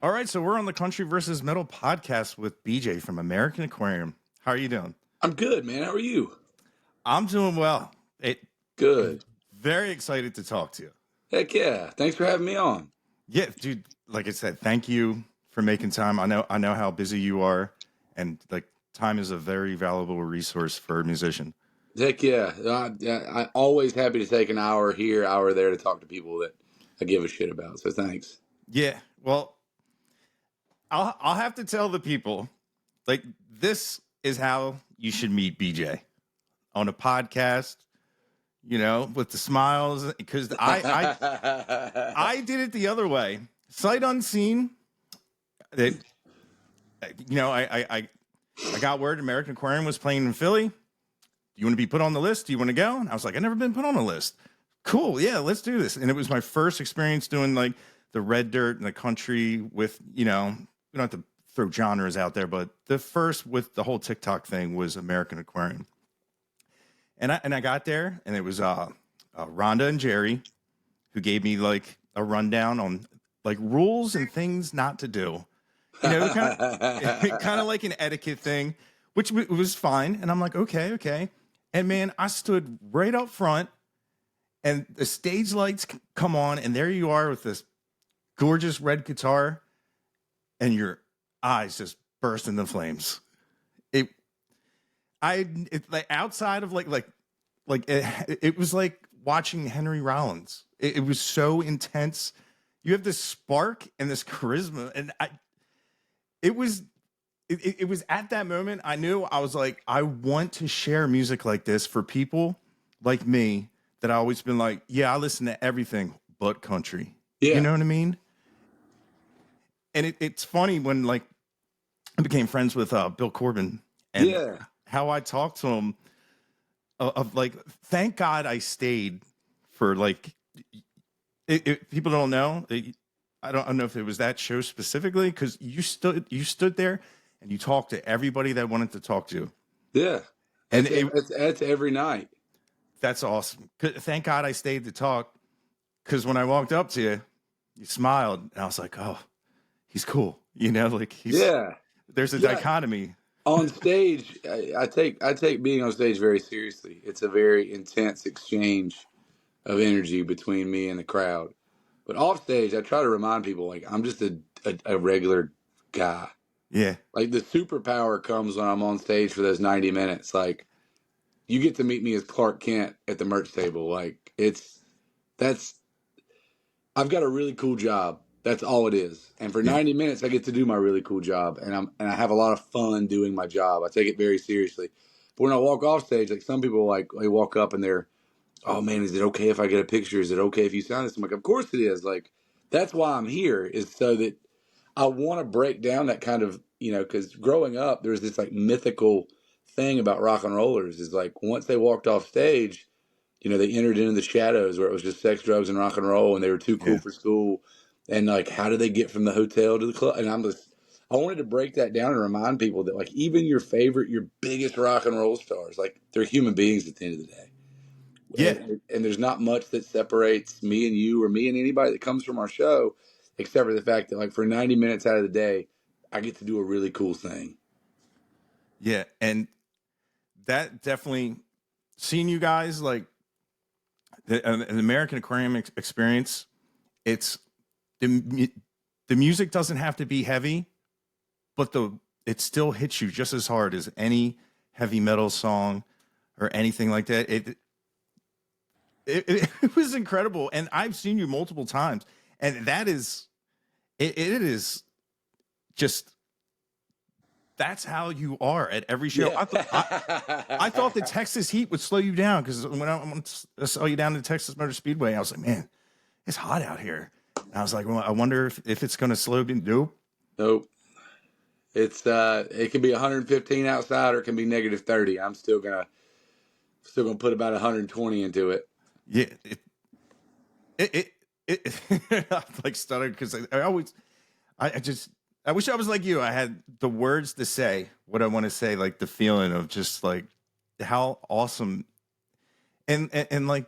All right, so we're on the Country versus Metal podcast with BJ from American Aquarium. How are you doing? I'm good, man. How are you? I'm doing well. Good. Very excited to talk to you. Heck yeah. Thanks for having me on. Yeah, dude. Like I said, thank you for making time. I know how busy you are, and like time is a very valuable resource for a musician. Heck yeah. I'm always happy to take an hour here, hour there to talk to people that I give a shit about. So thanks. Yeah. Well, I'll have to tell the people like this is how you should meet BJ on a podcast. You know, with the smiles, because I did it the other way, sight unseen. That I got word American Aquarium was playing in Philly. Do you want to be put on the list? Do you want to go? And I was like, I've never been put on a list. Cool, yeah, let's do this. And it was my first experience doing like the red dirt and the country with, we don't have to throw genres out there, but the first with the whole TikTok thing was American Aquarium. And I got there, and it was Rhonda and Jerry who gave me like a rundown on like rules and things not to do. Kind of like an etiquette thing, which was fine. And I'm like, okay. And man, I stood right up front, and the stage lights come on, and there you are with this gorgeous red guitar, and your eyes just burst into flames. It's like outside of it was like watching Henry Rollins. It was so intense. You have this spark and this charisma, and it was at that moment I knew I was like, I want to share music like this for people like me that I always been like, yeah, I listen to everything but country. Yeah. You know what I mean? And it's funny when like I became friends with Bill Corbin, and how I talked to him of like, thank God I stayed for like, people don't know. I don't know if it was that show specifically, because you stood there and you talked to everybody that wanted to talk to you. Yeah. And that's every night. That's awesome. Thank God I stayed to talk, because when I walked up to you, you smiled, and I was like, oh, he's cool. Like there's a dichotomy. On stage, I take being on stage very seriously. It's a very intense exchange of energy between me and the crowd. But off stage, I try to remind people like I'm just a regular guy. Yeah. Like the superpower comes when I'm on stage for those 90 minutes. Like you get to meet me as Clark Kent at the merch table. Like I've got a really cool job. That's all it is. And for 90 minutes, I get to do my really cool job, and I have a lot of fun doing my job. I take it very seriously. But when I walk off stage, like some people, like they walk up and they're, oh man, is it okay if I get a picture? Is it okay if you sign this? I'm like, of course it is. Like that's why I'm here, is so that I want to break down that kind of, because growing up, there's this like mythical thing about rock and rollers is like once they walked off stage, they entered into the shadows where it was just sex, drugs, and rock and roll, and they were too cool for school. And like, how did they get from the hotel to the club? And I wanted to break that down and remind people that like even your biggest rock and roll stars, like they're human beings at the end of the day. Yeah. And there's not much that separates me and you or me and anybody that comes from our show, except for the fact that like for 90 minutes out of the day, I get to do a really cool thing. Yeah. And that definitely, seeing you guys like an American Aquarium experience, it's the music doesn't have to be heavy, but it still hits you just as hard as any heavy metal song or anything like that. It was incredible, and I've seen you multiple times, and that is it is just, that's how you are at every show. Yeah. I thought the Texas heat would slow you down, because when I saw you down to Texas Motor Speedway, I was like, man, it's hot out here. And I was like, well, I wonder if it's going to slow me. Nope. It's it can be 115 outside, or it can be negative 30. I'm still gonna put about 120 into it. Yeah, it I like stuttered, because I wish I was like you. I had the words to say what I want to say, like the feeling of just like how awesome, and like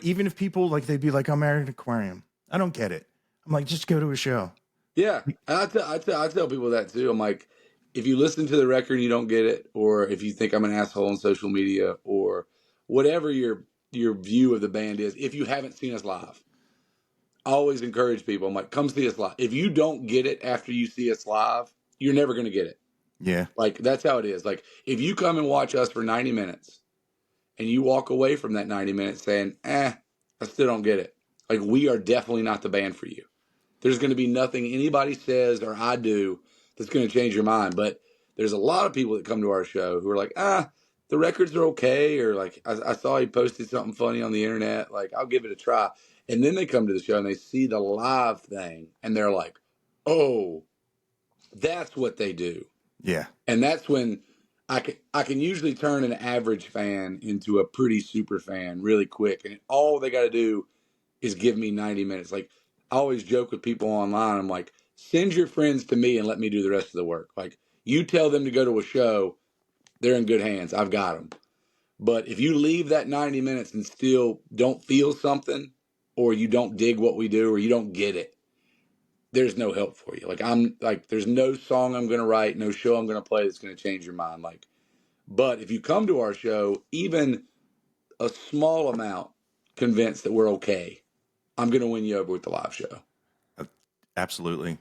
even if people like, they'd be like, American Aquarium, I don't get it. I'm like, just go to a show. Yeah, and I tell people that too. I'm like, if you listen to the record and you don't get it, or if you think I'm an asshole on social media, or whatever your view of the band is, if you haven't seen us live, I always encourage people. I'm like, come see us live. If you don't get it after you see us live, you're never going to get it. Yeah. Like, that's how it is. Like, if you come and watch us for 90 minutes and you walk away from that 90 minutes saying, I still don't get it. Like, we are definitely not the band for you. There's going to be nothing anybody says or I do that's going to change your mind. But there's a lot of people that come to our show who are like, the records are okay. Or like, I saw he posted something funny on the internet. Like, I'll give it a try. And then they come to the show and they see the live thing and they're like, oh, that's what they do. Yeah. And that's when I can usually turn an average fan into a pretty super fan really quick. And all they got to do is give me 90 minutes. Like, I always joke with people online. I'm like, send your friends to me and let me do the rest of the work. Like, you tell them to go to a show, they're in good hands. I've got them. But if you leave that 90 minutes and still don't feel something, or you don't dig what we do, or you don't get it, there's no help for you. Like, I'm like, there's no song I'm going to write, no show I'm going to play that's going to change your mind. Like, but if you come to our show, even a small amount convinced that we're okay, I'm going to win you over with the live show. Absolutely.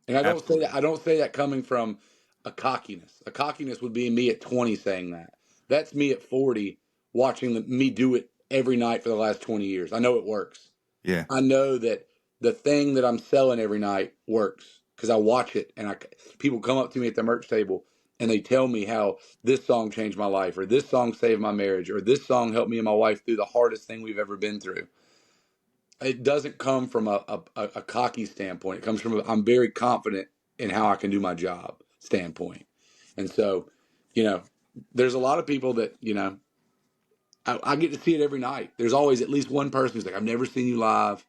And I don't say Absolutely. that. I don't say that coming from a cockiness. A cockiness would be me at 20 saying that. That's me at 40 watching me do it every night for the last 20 years. I know it works. Yeah. I know that the thing that I'm selling every night works because I watch it, and people come up to me at the merch table and they tell me how this song changed my life, or this song saved my marriage, or this song helped me and my wife through the hardest thing we've ever been through. It doesn't come from a cocky standpoint. It comes from I'm very confident in how I can do my job standpoint. And so, there's a lot of people that, I get to see it every night. There's always at least one person who's like, I've never seen you live.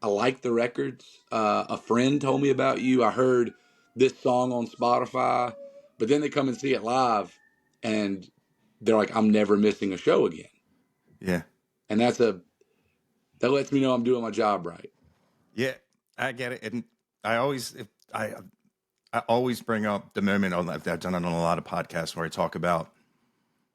I like the records. A friend told me about you. I heard this song on Spotify, but then they come and see it live and they're like, I'm never missing a show again. Yeah. And that lets me know I'm doing my job right. Yeah. I get it. And I always, I always bring up the moment I've done it on a lot of podcasts where I talk about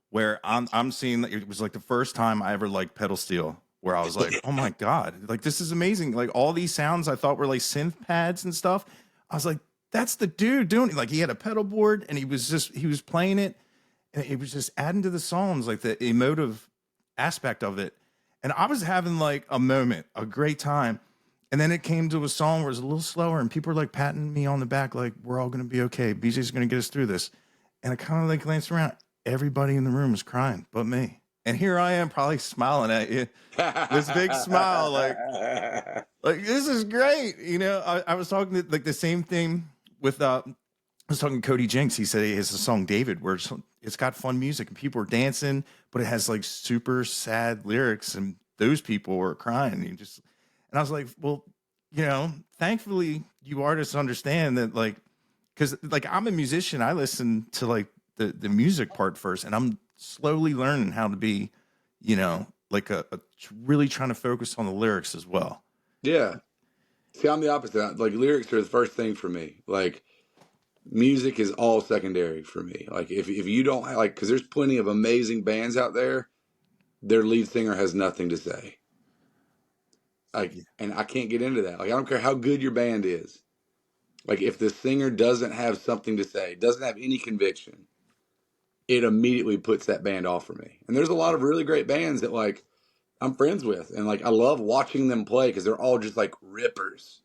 where I'm seeing that it was like the first time I ever liked pedal steel, where I was like, oh my God, like this is amazing. Like all these sounds I thought were like synth pads and stuff. I was like, that's the dude doing it. Like he had a pedal board and he was playing it and it was just adding to the songs, like the emotive aspect of it. And I was having like a moment, a great time. And then it came to a song where it was a little slower and people were like patting me on the back, like, we're all going to be okay. BJ's going to get us through this. And I kind of like glanced around. Everybody in the room was crying but me. And here I am probably smiling at you. This big smile, like this is great. I was talking to, like the same thing with I was talking to Cody Jinks. He said he has a song David where it's got fun music and people are dancing, but it has like super sad lyrics and those people were crying. And I was like, well, thankfully you artists understand that, like, because like I'm a musician, I listen to like the music part first, and I'm slowly learning how to be, like a really trying to focus on the lyrics as well. Yeah. See, I'm the opposite. Like, lyrics are the first thing for me. Like, music is all secondary for me. Like, if you don't like, because there's plenty of amazing bands out there, their lead singer has nothing to say. Like, and I can't get into that. Like, I don't care how good your band is. Like, if the singer doesn't have something to say, doesn't have any conviction, it immediately puts that band off for me. And there's a lot of really great bands that, like, I'm friends with, and like I love watching them play because they're all just like rippers.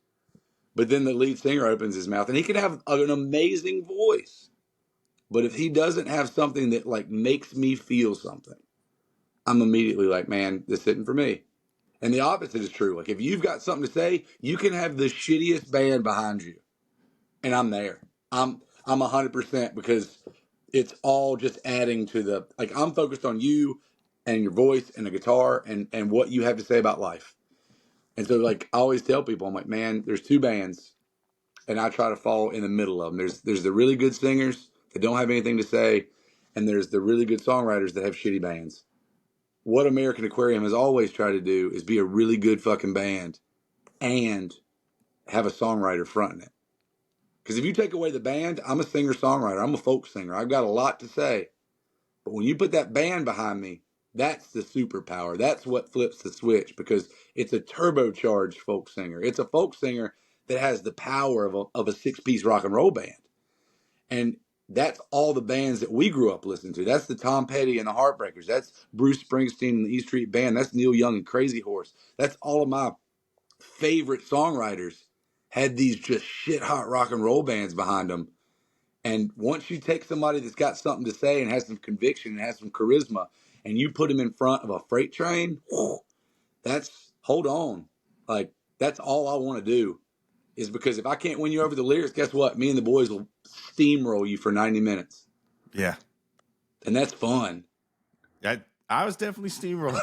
But then the lead singer opens his mouth and he can have an amazing voice. But if he doesn't have something that like makes me feel something, I'm immediately like, man, this isn't for me. And the opposite is true. Like, if you've got something to say, you can have the shittiest band behind you, and I'm there. I'm 100% because it's all just adding to the, like, I'm focused on you and your voice and the guitar and what you have to say about life. And so, like, I always tell people, I'm like, man, there's two bands, and I try to fall in the middle of them. There's the really good singers that don't have anything to say, and there's the really good songwriters that have shitty bands. What American Aquarium has always tried to do is be a really good fucking band and have a songwriter fronting it. Because if you take away the band, I'm a singer-songwriter. I'm a folk singer. I've got a lot to say. But when you put that band behind me, that's the superpower. That's what flips the switch, because it's a turbocharged folk singer. It's a folk singer that has the power of a six-piece rock and roll band. And that's all the bands that we grew up listening to. That's the Tom Petty and the Heartbreakers. That's Bruce Springsteen and the E Street Band. That's Neil Young and Crazy Horse. That's all of my favorite songwriters had these just shit hot rock and roll bands behind them. And once you take somebody that's got something to say and has some conviction and has some charisma, and you put him in front of a freight train, hold on. Like, that's all I want to do. Is because if I can't win you over the lyrics, guess what? Me and the boys will steamroll you for 90 minutes. Yeah. And that's fun. I was definitely steamrolling.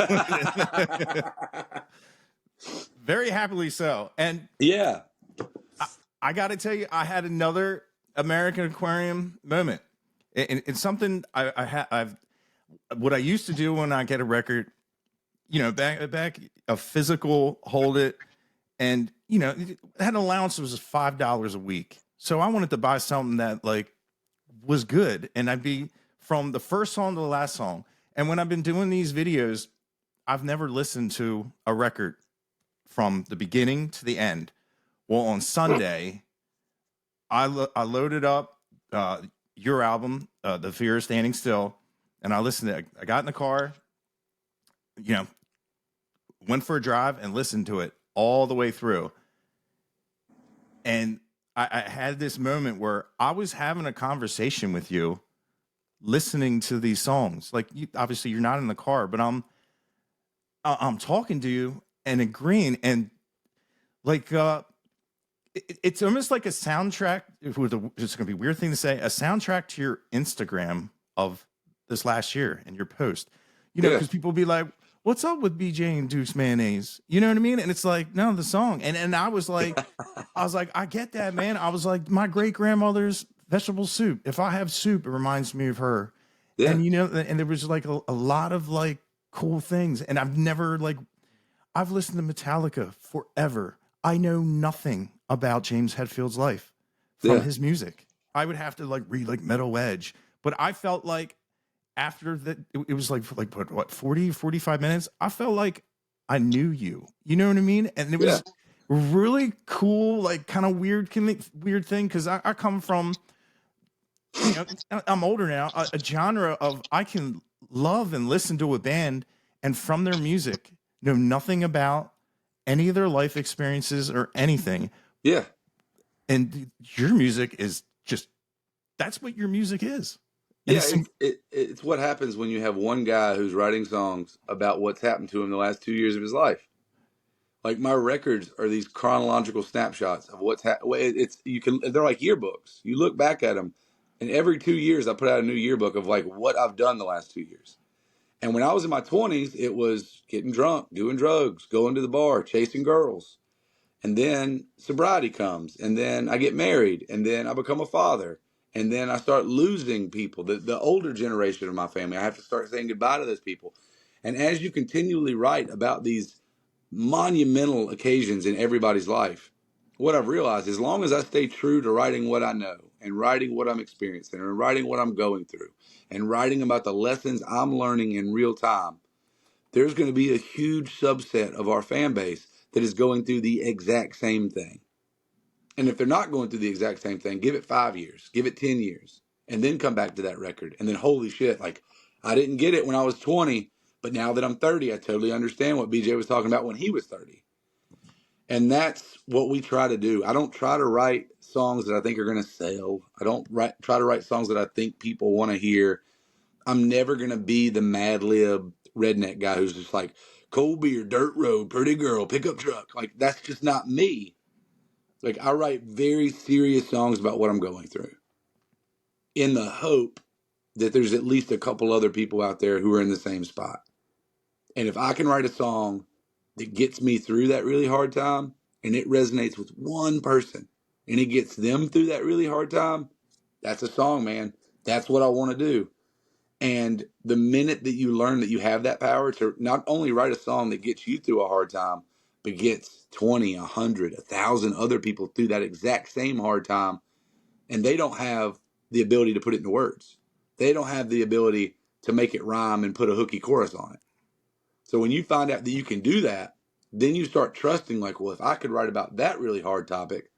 Very happily so. And yeah, I got to tell you, I had another American Aquarium moment. It's something I've what I used to do when I get a record, back a physical, hold it. And, that allowance was $5 a week. So I wanted to buy something that was good. And I'd be from the first song to the last song. And when I've been doing these videos, I've never listened to a record from the beginning to the end. Well, on Sunday, I loaded up your album, The Fear of Standing Still, and I listened to it. I got in the car, went for a drive and listened to it all the way through. And I had this moment where I was having a conversation with you, listening to these songs. Obviously you're not in the car, but I'm talking to you and agreeing. And it's almost like a soundtrack. It's going to be a weird thing to say, a soundtrack to your Instagram of this last year and your post, because people be like, what's up with BJ and Deuce Mayonnaise? You know what I mean? And it's like, no, the song. And I was like, I get that, man. I was like, my great grandmother's vegetable soup. If I have soup, it reminds me of her. Yeah. And, and there was a lot of cool things. And I've never I've listened to Metallica forever. I know nothing about James Hetfield's life from his music. I would have to read Metal Edge, but I felt like after that, it was what 40, 45 minutes. I felt like I knew you. You know what I mean? And it was really cool, kind of weird thing, because I come from, I'm older now, a genre of I can love and listen to a band and from their music know nothing about any of their life experiences or anything. Yeah. And your music is just, that's what your music is. Yeah, it's what happens when you have one guy who's writing songs about what's happened to him the last 2 years of his life. My records are these chronological snapshots of what's happened. They're like yearbooks. You look back at them, and every 2 years I put out a new yearbook of what I've done the last 2 years. And when I was in my 20s, it was getting drunk, doing drugs, going to the bar, chasing girls. And then sobriety comes, and then I get married, and then I become a father. And then I start losing people, the older generation of my family. I have to start saying goodbye to those people. And as you continually write about these monumental occasions in everybody's life, what I've realized, as long as I stay true to writing what I know and writing what I'm experiencing and writing what I'm going through and writing about the lessons I'm learning in real time, there's going to be a huge subset of our fan base that is going through the exact same thing. And if they're not going through the exact same thing, give it 5 years, give it 10 years, and then come back to that record. And then, holy shit, I didn't get it when I was 20, but now that I'm 30, I totally understand what BJ was talking about when he was 30. And that's what we try to do. I don't try to write songs that I think are going to sell. I don't try to write songs that I think people want to hear. I'm never going to be the Mad Lib redneck guy who's just cold beer, dirt road, pretty girl, pickup truck. That's just not me. I write very serious songs about what I'm going through in the hope that there's at least a couple other people out there who are in the same spot. And if I can write a song that gets me through that really hard time and it resonates with one person and it gets them through that really hard time, that's a song, man. That's what I want to do. And the minute that you learn that you have that power to not only write a song that gets you through a hard time, begets 20, 100, 1,000 other people through that exact same hard time, and they don't have the ability to put it into words. They don't have the ability to make it rhyme and put a hooky chorus on it. So when you find out that you can do that, then you start trusting, like, well, if I could write about that really hard topic,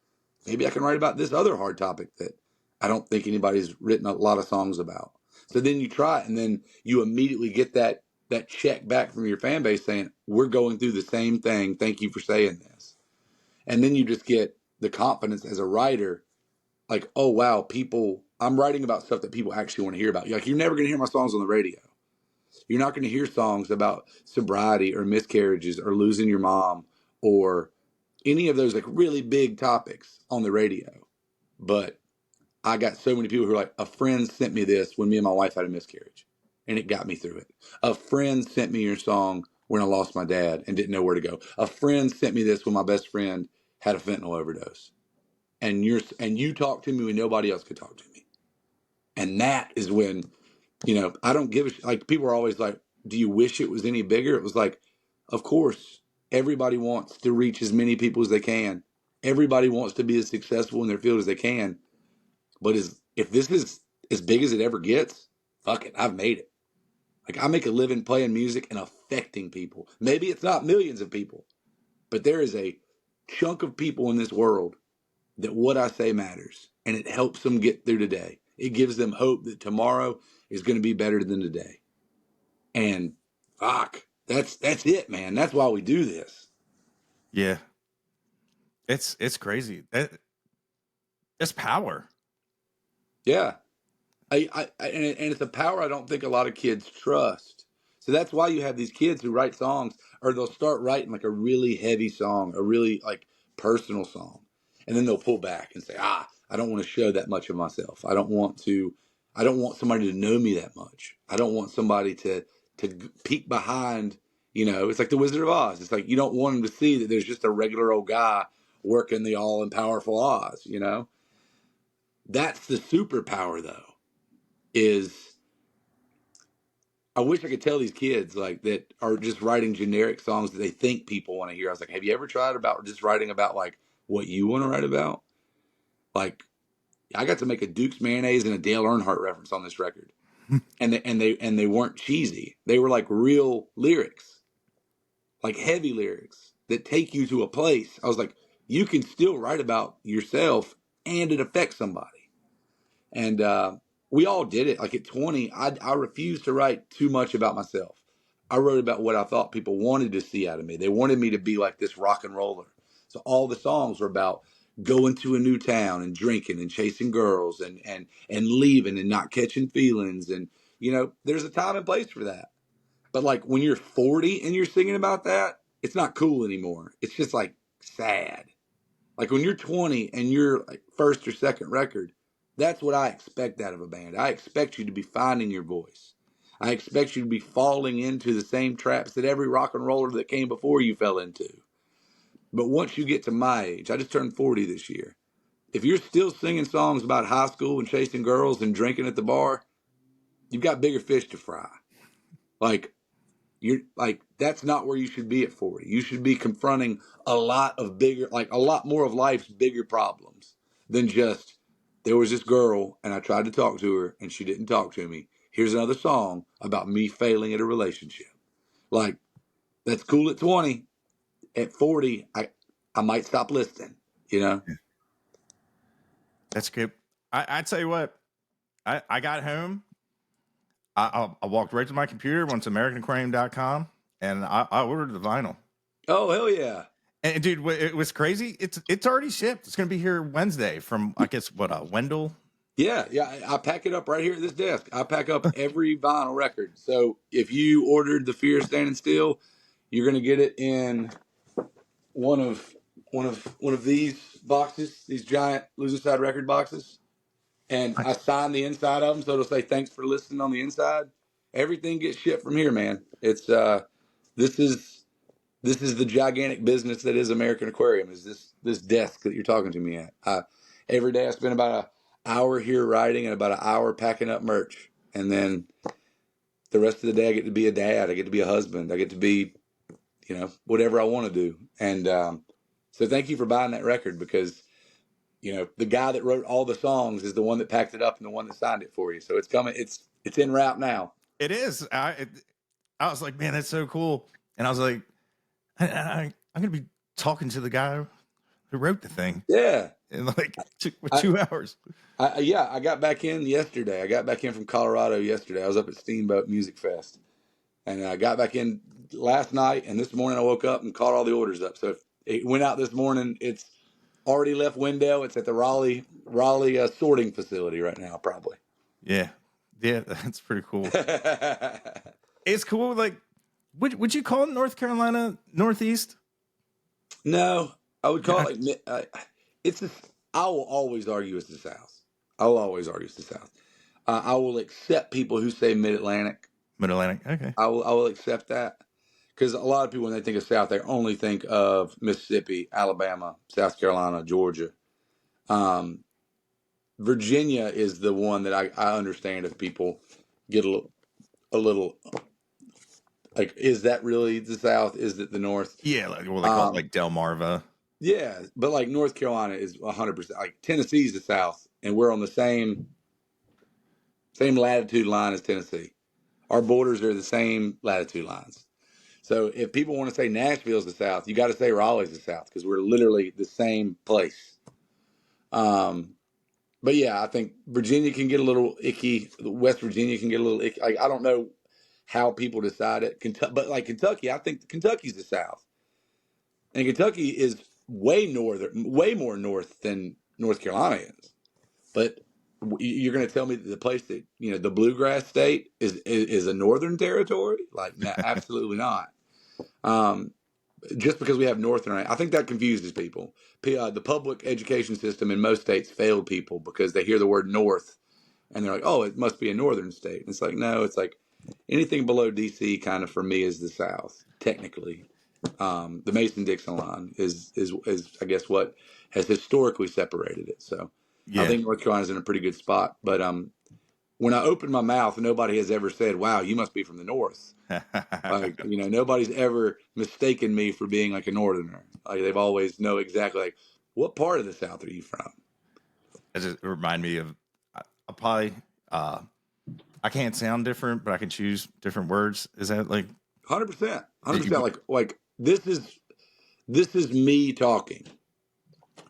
maybe I can write about this other hard topic that I don't think anybody's written a lot of songs about. So then you try it, and then you immediately get that check back from your fan base saying, we're going through the same thing. Thank you for saying this. And then you just get the confidence as a writer, like, oh, wow, I'm writing about stuff that people actually want to hear about. Like, you're never going to hear my songs on the radio. You're not going to hear songs about sobriety or miscarriages or losing your mom or any of those like really big topics on the radio. But I got so many people who are like, a friend sent me this when me and my wife had a miscarriage, and it got me through it. A friend sent me your song when I lost my dad and didn't know where to go. A friend sent me this when my best friend had a fentanyl overdose. And you talked to me when nobody else could talk to me. And that is when, I don't give a like, people are always like, do you wish it was any bigger? It was like, of course, everybody wants to reach as many people as they can. Everybody wants to be as successful in their field as they can. But if this is as big as it ever gets, fuck it, I've made it. Like, I make a living playing music and affecting people. Maybe it's not millions of people, but there is a chunk of people in this world that what I say matters, and it helps them get through today. It gives them hope that tomorrow is going to be better than today. And fuck, that's it, man. That's why we do this. Yeah. It's crazy. It's power. Yeah. And it's a power I don't think a lot of kids trust. So that's why you have these kids who write songs, or they'll start writing like a really heavy song, a really like personal song. And then they'll pull back and say, I don't want to show that much of myself. I don't want somebody to know me that much. I don't want somebody to peek behind, it's like the Wizard of Oz. It's like, you don't want them to see that there's just a regular old guy working the all and powerful Oz, That's the superpower though, is I wish I could tell these kids like that are just writing generic songs that they think people want to hear. I was like, have you ever tried about just writing about like what you want to write about? Like, I got to make a Duke's mayonnaise and a Dale Earnhardt reference on this record, and they weren't cheesy. They were like real lyrics, like heavy lyrics that take you to a place. I was like, you can still write about yourself and it affects somebody. And we all did it. Like at 20, I refused to write too much about myself. I wrote about what I thought people wanted to see out of me. They wanted me to be like this rock and roller. So all the songs were about going to a new town and drinking and chasing girls and leaving and not catching feelings. And, there's a time and place for that. But like when you're 40 and you're singing about that, it's not cool anymore. It's just like sad. Like when you're 20 and you're like first or second record, that's what I expect out of a band. I expect you to be finding your voice. I expect you to be falling into the same traps that every rock and roller that came before you fell into. But once you get to my age, I just turned 40 this year. If you're still singing songs about high school and chasing girls and drinking at the bar, you've got bigger fish to fry. Like, that's not where you should be at 40. You should be confronting a lot more of life's bigger problems than just, there was this girl and I tried to talk to her and she didn't talk to me. Here's another song about me failing at a relationship. Like, that's cool at 20. At 40, I might stop listening, That's good. I tell you what, I got home. I walked right to my computer, went to AmericanAquarium.com, and I ordered the vinyl. Oh, hell yeah. And dude, it was crazy. It's already shipped. It's going to be here Wednesday from, I guess, Wendell? Yeah. I pack it up right here at this desk. I pack up every vinyl record. So if you ordered The Fear of Standing Still, you're going to get it in one of these boxes, these giant Loser Side record boxes. And I sign the inside of them, so it'll say thanks for listening on the inside. Everything gets shipped from here, man. It's this is the gigantic business that is American Aquarium. Is this desk that you're talking to me at? Every day I spend about an hour here writing and about an hour packing up merch, and then the rest of the day I get to be a dad. I get to be a husband. I get to be whatever I want to do. And so thank you for buying that record, because the guy that wrote all the songs is the one that packed it up and the one that signed it for you. So it's coming. It's en route now. It is. I was like, man, that's so cool. And I was like, I'm gonna be talking to the guy who wrote the thing. Yeah. In like 2 hours. I got back in yesterday. I got back in from Colorado yesterday. I was up at Steamboat Music Fest, and I got back in last night. And this morning I woke up and caught all the orders up. So if it went out this morning, it's already left Wendell. It's at the Raleigh sorting facility right now, probably. Yeah, that's pretty cool. It's cool. Like, would you call North Carolina Northeast? No, I would call it. I will always argue it's the South. I will always argue it's the South. I will accept people who say Mid Atlantic. Mid Atlantic. Okay. I will accept that, because a lot of people, when they think of South, they only think of Mississippi, Alabama, South Carolina, Georgia. Virginia is the one that I understand if people get a little like, is that really the South? Is it the North? Yeah, like what they call it, like Delmarva. Yeah, but like North Carolina is 100%. Like Tennessee is the South, and we're on the same latitude line as Tennessee. Our borders are the same latitude lines. So if people want to say Nashville's the South, you got to say Raleigh's the South, because we're literally the same place. But yeah, I think Virginia can get a little icky. West Virginia can get a little icky. Like, I don't know how people decide it. But like Kentucky, I think Kentucky's the South, and Kentucky is way more north than North Carolina is. But you're going to tell me that the place that the bluegrass state is a northern territory? Like, no, absolutely not. Just because we have northern, I think that confuses people. The public education system in most states failed people because they hear the word north and they're like, oh, it must be a northern state. And it's like, no, it's like anything below DC kind of for me is the South, technically. The Mason-Dixon line is I guess what has historically separated it. So yeah. I think North Carolina's in a pretty good spot. But when I open my mouth, nobody has ever said, wow, you must be from the North. Like, nobody's ever mistaken me for being like a Northerner. Like, they've always know exactly, like, what part of the South are you from? It just remind me of, I'll probably, I can't sound different, but I can choose different words. Is that like 100%? 100%. Like this is me talking.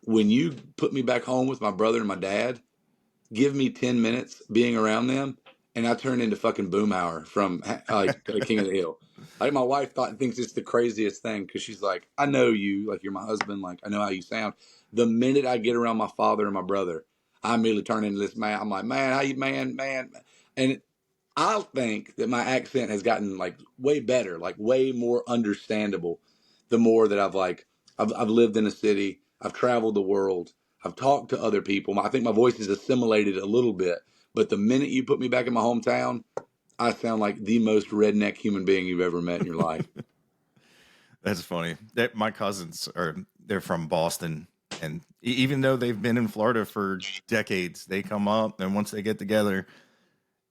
When you put me back home with my brother and my dad, give me 10 minutes being around them, and I turn into fucking Boomhauer from like King of the Hill. Like, my wife thinks it's the craziest thing, because she's like, I know you, like, you're my husband, like, I know how you sound. The minute I get around my father and my brother, I immediately turn into this man. I'm like, man, how you, man. And I think that my accent has gotten like way better, like way more understandable. The more that I've lived in a city, I've traveled the world, I've talked to other people. I think my voice is assimilated a little bit. But the minute you put me back in my hometown, I sound like the most redneck human being you've ever met in your life. That's funny. My cousins they're from Boston, and even though they've been in Florida for decades, they come up, and once they get together,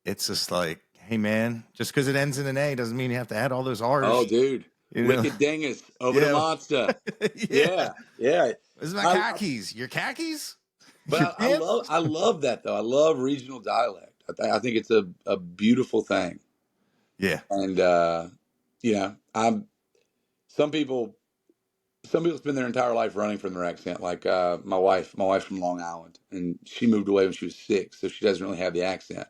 it's just like, hey man, just because it ends in an A doesn't mean you have to add all those R's. Oh, dude. Wicked dingus over the monster. Yeah. This is my khakis. Your khakis? But I love that, though. I love regional dialect. I think it's a beautiful thing. Yeah. And some people spend their entire life running from their accent. Like my wife's from Long Island, and she moved away when she was 6, so she doesn't really have the accent.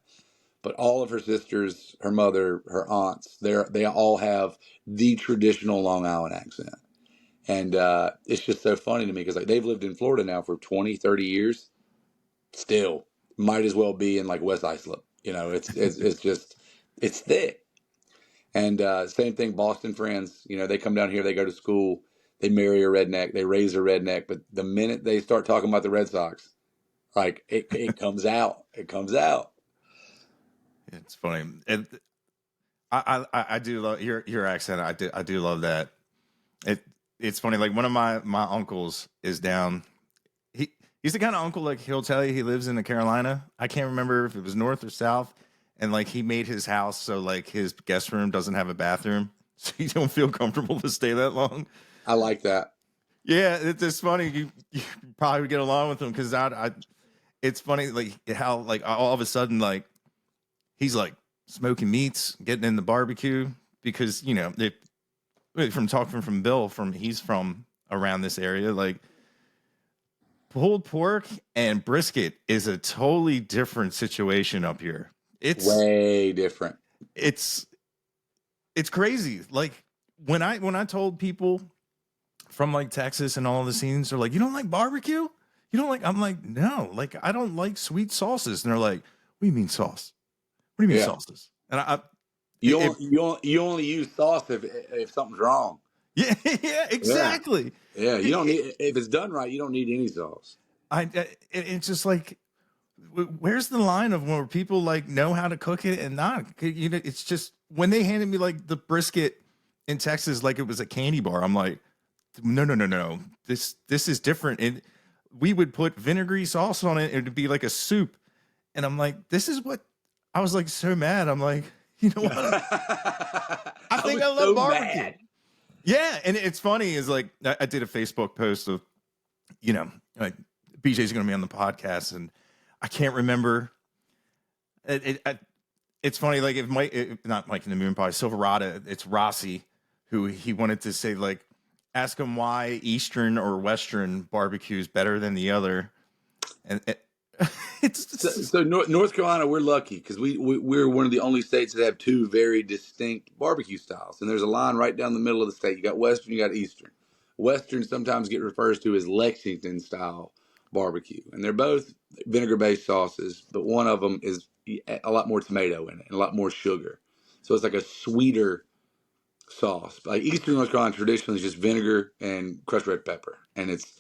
But all of her sisters, her mother, her aunts, they all have the traditional Long Island accent. And it's just so funny to me, because like, they've lived in Florida now for 20, 30 years. Still might as well be in like West Islip. It's thick. And same thing, Boston friends, they come down here, they go to school, they marry a redneck, they raise a redneck. But the minute they start talking about the Red Sox, like it comes out. It comes out. It's funny. And I do love your accent. I do love that. It's funny. Like, one of my uncles is down. He's the kind of uncle, like, he'll tell you he lives in the Carolina. I can't remember if it was north or south. And like, he made his house so like his guest room doesn't have a bathroom. so you don't feel comfortable to stay that long. I like that. Yeah, it's funny. You probably would get along with him because it's funny like how like all of a sudden like he's like smoking meats, getting in the barbecue because you know from talking from Bill he's from around this area like pulled pork and brisket is a totally different situation up here. Way different. It's crazy. Like when I told people from like Texas and all the scenes, they're like, "You don't like barbecue? You don't like?" I'm like, "No, like I don't like sweet sauces." And they're like, "What do you mean sauce? What do you mean sauces?" And You only use sauce if something's wrong. yeah, yeah, exactly. Yeah, you don't need if it's done right. You don't need any sauce. It's just like, where's the line of where people like know how to cook it and not? You know, it's just when they handed me like the brisket in Texas, like it was a candy bar. I'm like, no. This is different. And we would put vinegary sauce on it. It'd be like a soup. And I'm like, this is what I was like so mad. I'm like, you know what? I think I love so barbecue. mad. Yeah. And it's funny is like, I did a Facebook post of, you know, like BJ's going to be on the podcast and I can't remember. It's funny. Like if not Mike in the Moon Pie, Silverado, it's Rossi who he wanted to say like, ask him why Eastern or Western barbecue is better than the other. And so North Carolina, we're lucky because we're one of the only states that have two very distinct barbecue styles. And there's a line right down the middle of the state. You got Western, you got Eastern. Western sometimes get referred to as Lexington style barbecue. And they're both vinegar-based sauces, but one of them is a lot more tomato in it and a lot more sugar. So it's like a sweeter sauce. Like Eastern North Carolina traditionally is just vinegar and crushed red pepper. And it's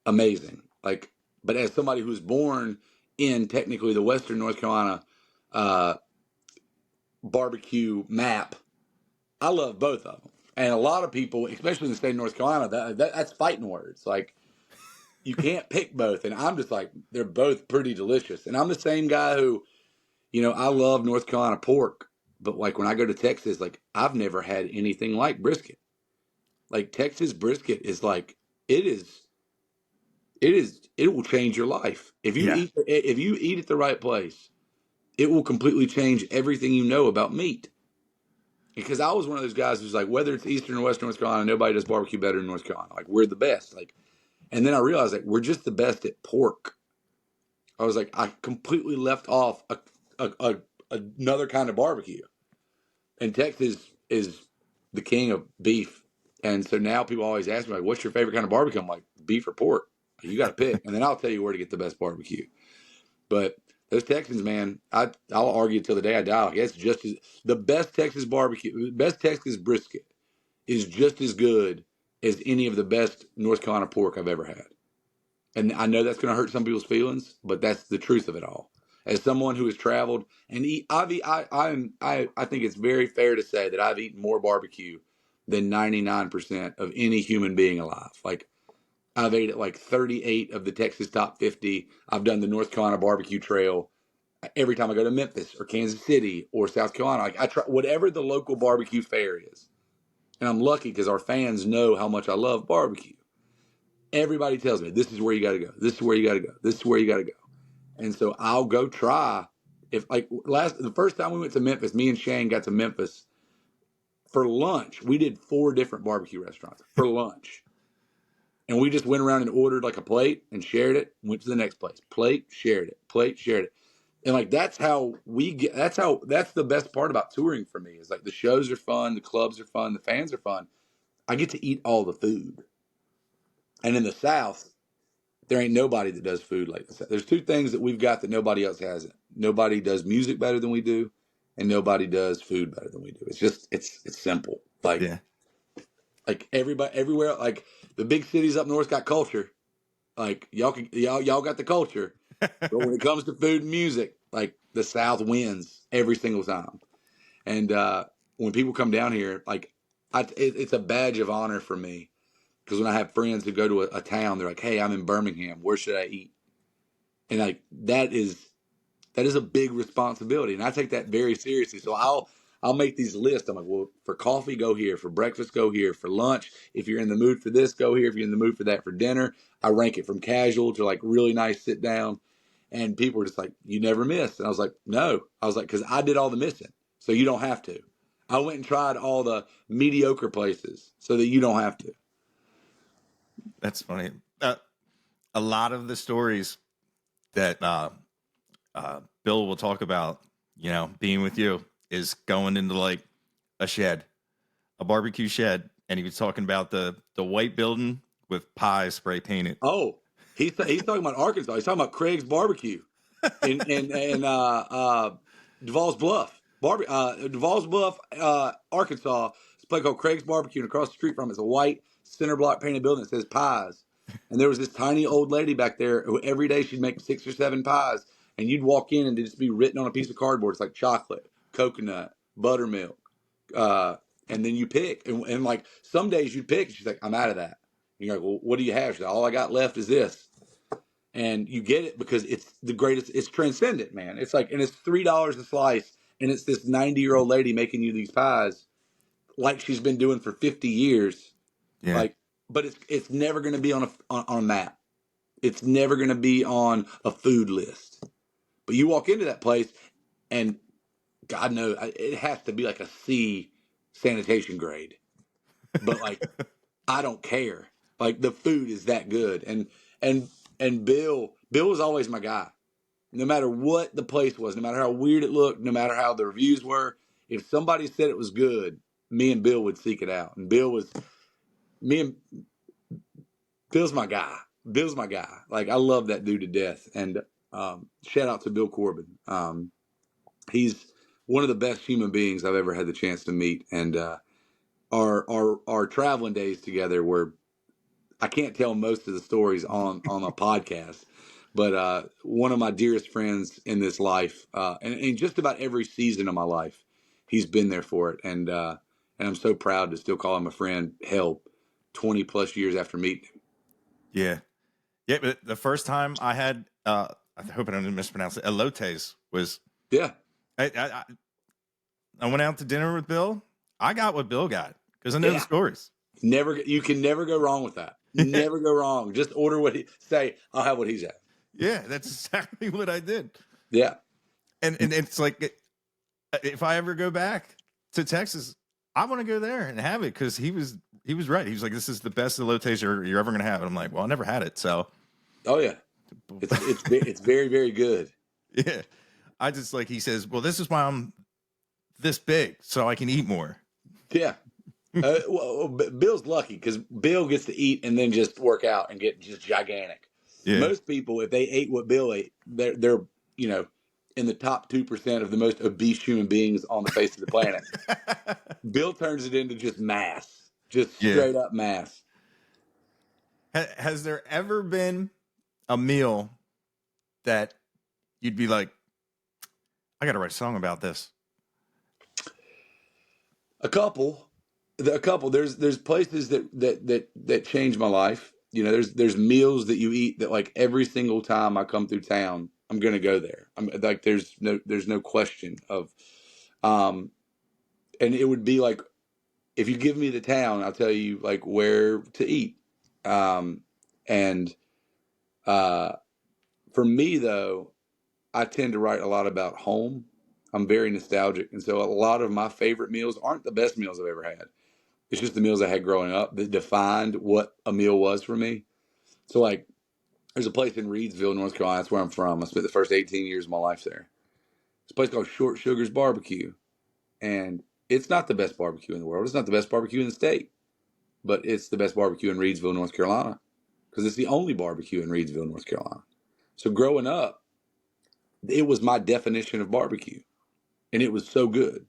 amazing. Like, but as somebody who's born in technically the Western North Carolina barbecue map, I love both of them. And a lot of people, especially in the state of North Carolina, that's fighting words. Like, you can't pick both. And I'm just like, they're both pretty delicious. And I'm the same guy who, you know, I love North Carolina pork. But like when I go to Texas, like I've never had anything like brisket. Like Texas brisket is like, it will change your life. If you eat at the right place, it will completely change everything you know about meat. Because I was one of those guys who's like, whether it's Eastern or Western North Carolina, nobody does barbecue better than North Carolina. Like we're the best. Like, and then I realized like we're just the best at pork. I was like, I completely left off another kind of barbecue. And Texas is the king of beef. And so now people always ask me like, what's your favorite kind of barbecue? I'm like, beef or pork? You got to pick, and then I'll tell you where to get the best barbecue. But those Texans, man, I'll argue till the day I die. I guess just as the best Texas barbecue, best Texas brisket is just as good as any of the best North Carolina pork I've ever had. And I know that's going to hurt some people's feelings, but that's the truth of it all. As someone who has traveled and I think it's very fair to say that I've eaten more barbecue than 99% of any human being alive. Like I've ate at like 38 of the Texas top 50. I've done the North Carolina barbecue trail. Every time I go to Memphis or Kansas City or South Carolina, like I try whatever the local barbecue fair is. And I'm lucky because our fans know how much I love barbecue. Everybody tells me this is where you got to go. This is where you got to go. This is where you got to go. And so I'll go try. If like the first time we went to Memphis, me and Shane got to Memphis for lunch. We did 4 different barbecue restaurants for lunch. And we just went around and ordered like a plate and shared it. Went to the next place. Plate, shared it. Plate, shared it. And like that's how we get. That's the best part about touring for me is like the shows are fun, the clubs are fun, the fans are fun. I get to eat all the food. And in the South, there ain't nobody that does food like this. There's 2 things that we've got that nobody else has. Nobody does music better than we do, and nobody does food better than we do. It's just it's simple. Like yeah. Like everybody everywhere, like the big cities up north got culture. Like y'all got the culture. But when it comes to food and music, like the South wins every single time. And when people come down here, like it's a badge of honor for me. Because when I have friends who go to a town, they're like, "Hey, I'm in Birmingham. Where should I eat?" And like that is a big responsibility, and I take that very seriously. So I'll make these lists. I'm like, well, for coffee, go here. For breakfast, go here. For lunch, if you're in the mood for this, go here. If you're in the mood for that, for dinner, I rank it from casual to like really nice sit down. And people were just like, you never miss. And I was like, no. I was like, because I did all the missing, so you don't have to. I went and tried all the mediocre places so that you don't have to. That's funny. A lot of the stories that Bill will talk about, being with you, is going into like a shed, a barbecue shed, and he was talking about the white building with pies spray painted. Oh, he's talking about Arkansas. He's talking about Craig's Barbecue in Duval's Bluff, Duval's Bluff, Arkansas. It's a place called Craig's Barbecue, and across the street from it is a white center block painted building that says pies. And there was this tiny old lady back there who every day she'd make 6 or 7 pies, and you'd walk in and it'd just be written on a piece of cardboard. It's like chocolate, coconut, buttermilk, and then you pick. And like some days you'd pick, and she's like, I'm out of that. And you're like, well, what do you have? She's like, all I got left is this. And you get it because it's the greatest. It's transcendent, man. It's like, and it's $3 a slice, and it's this 90-year-old lady making you these pies like she's been doing for 50 years. Yeah. Like, but it's never going to be on a map. It's never going to be on a food list. But you walk into that place, and God knows it has to be like a C sanitation grade. But like, I don't care. Like the food is that good, and Bill was always my guy. No matter what the place was, no matter how weird it looked, no matter how the reviews were, if somebody said it was good, me and Bill would seek it out. And Bill's my guy. Bill's my guy. Like, I love that dude to death. And shout out to Bill Corbin. He's one of the best human beings I've ever had the chance to meet. And our traveling days together were, I can't tell most of the stories on a podcast, but one of my dearest friends in this life, and in just about every season of my life, he's been there for it. And I'm so proud to still call him a friend. Hell, 20 plus years after meeting him. Yeah. Yeah. But the first time I had, I hope I don't mispronounce it, elotes was, Yeah. I went out to dinner with Bill. I got what Bill got because I know the stories. You can never go wrong with that. Never go wrong. Just order what I'll have what he's at. Yeah, that's exactly what I did. Yeah. And it's like, if I ever go back to Texas, I want to go there and have it because he was right. He was like, this is the best elotes you're ever going to have. And I'm like, well, I never had it. So. Oh, yeah. It's very, very good. Yeah. I just like, he says, well, this is why I'm this big so I can eat more. Yeah. Well, Bill's lucky because Bill gets to eat and then just work out and get just gigantic. Yeah. Most people, if they ate what Bill ate, they're in the top 2% of the most obese human beings on the face of the planet. Bill turns it into just mass, just straight up mass. Has there ever been a meal that you'd be like, I got to write a song about this? A couple. There's places that change my life. There's meals that you eat that like every single time I come through town, I'm gonna go there. I'm like, there's no question of, and it would be like, if you give me the town, I'll tell you like where to eat. For me though, I tend to write a lot about home. I'm very nostalgic, and so a lot of my favorite meals aren't the best meals I've ever had. It's just the meals I had growing up that defined what a meal was for me. So like, there's a place in Reedsville, North Carolina. That's where I'm from. I spent the first 18 years of my life there. It's a place called Short Sugar's Barbecue. And it's not the best barbecue in the world. It's not the best barbecue in the state. But it's the best barbecue in Reedsville, North Carolina. Because it's the only barbecue in Reedsville, North Carolina. So growing up, it was my definition of barbecue. And it was so good.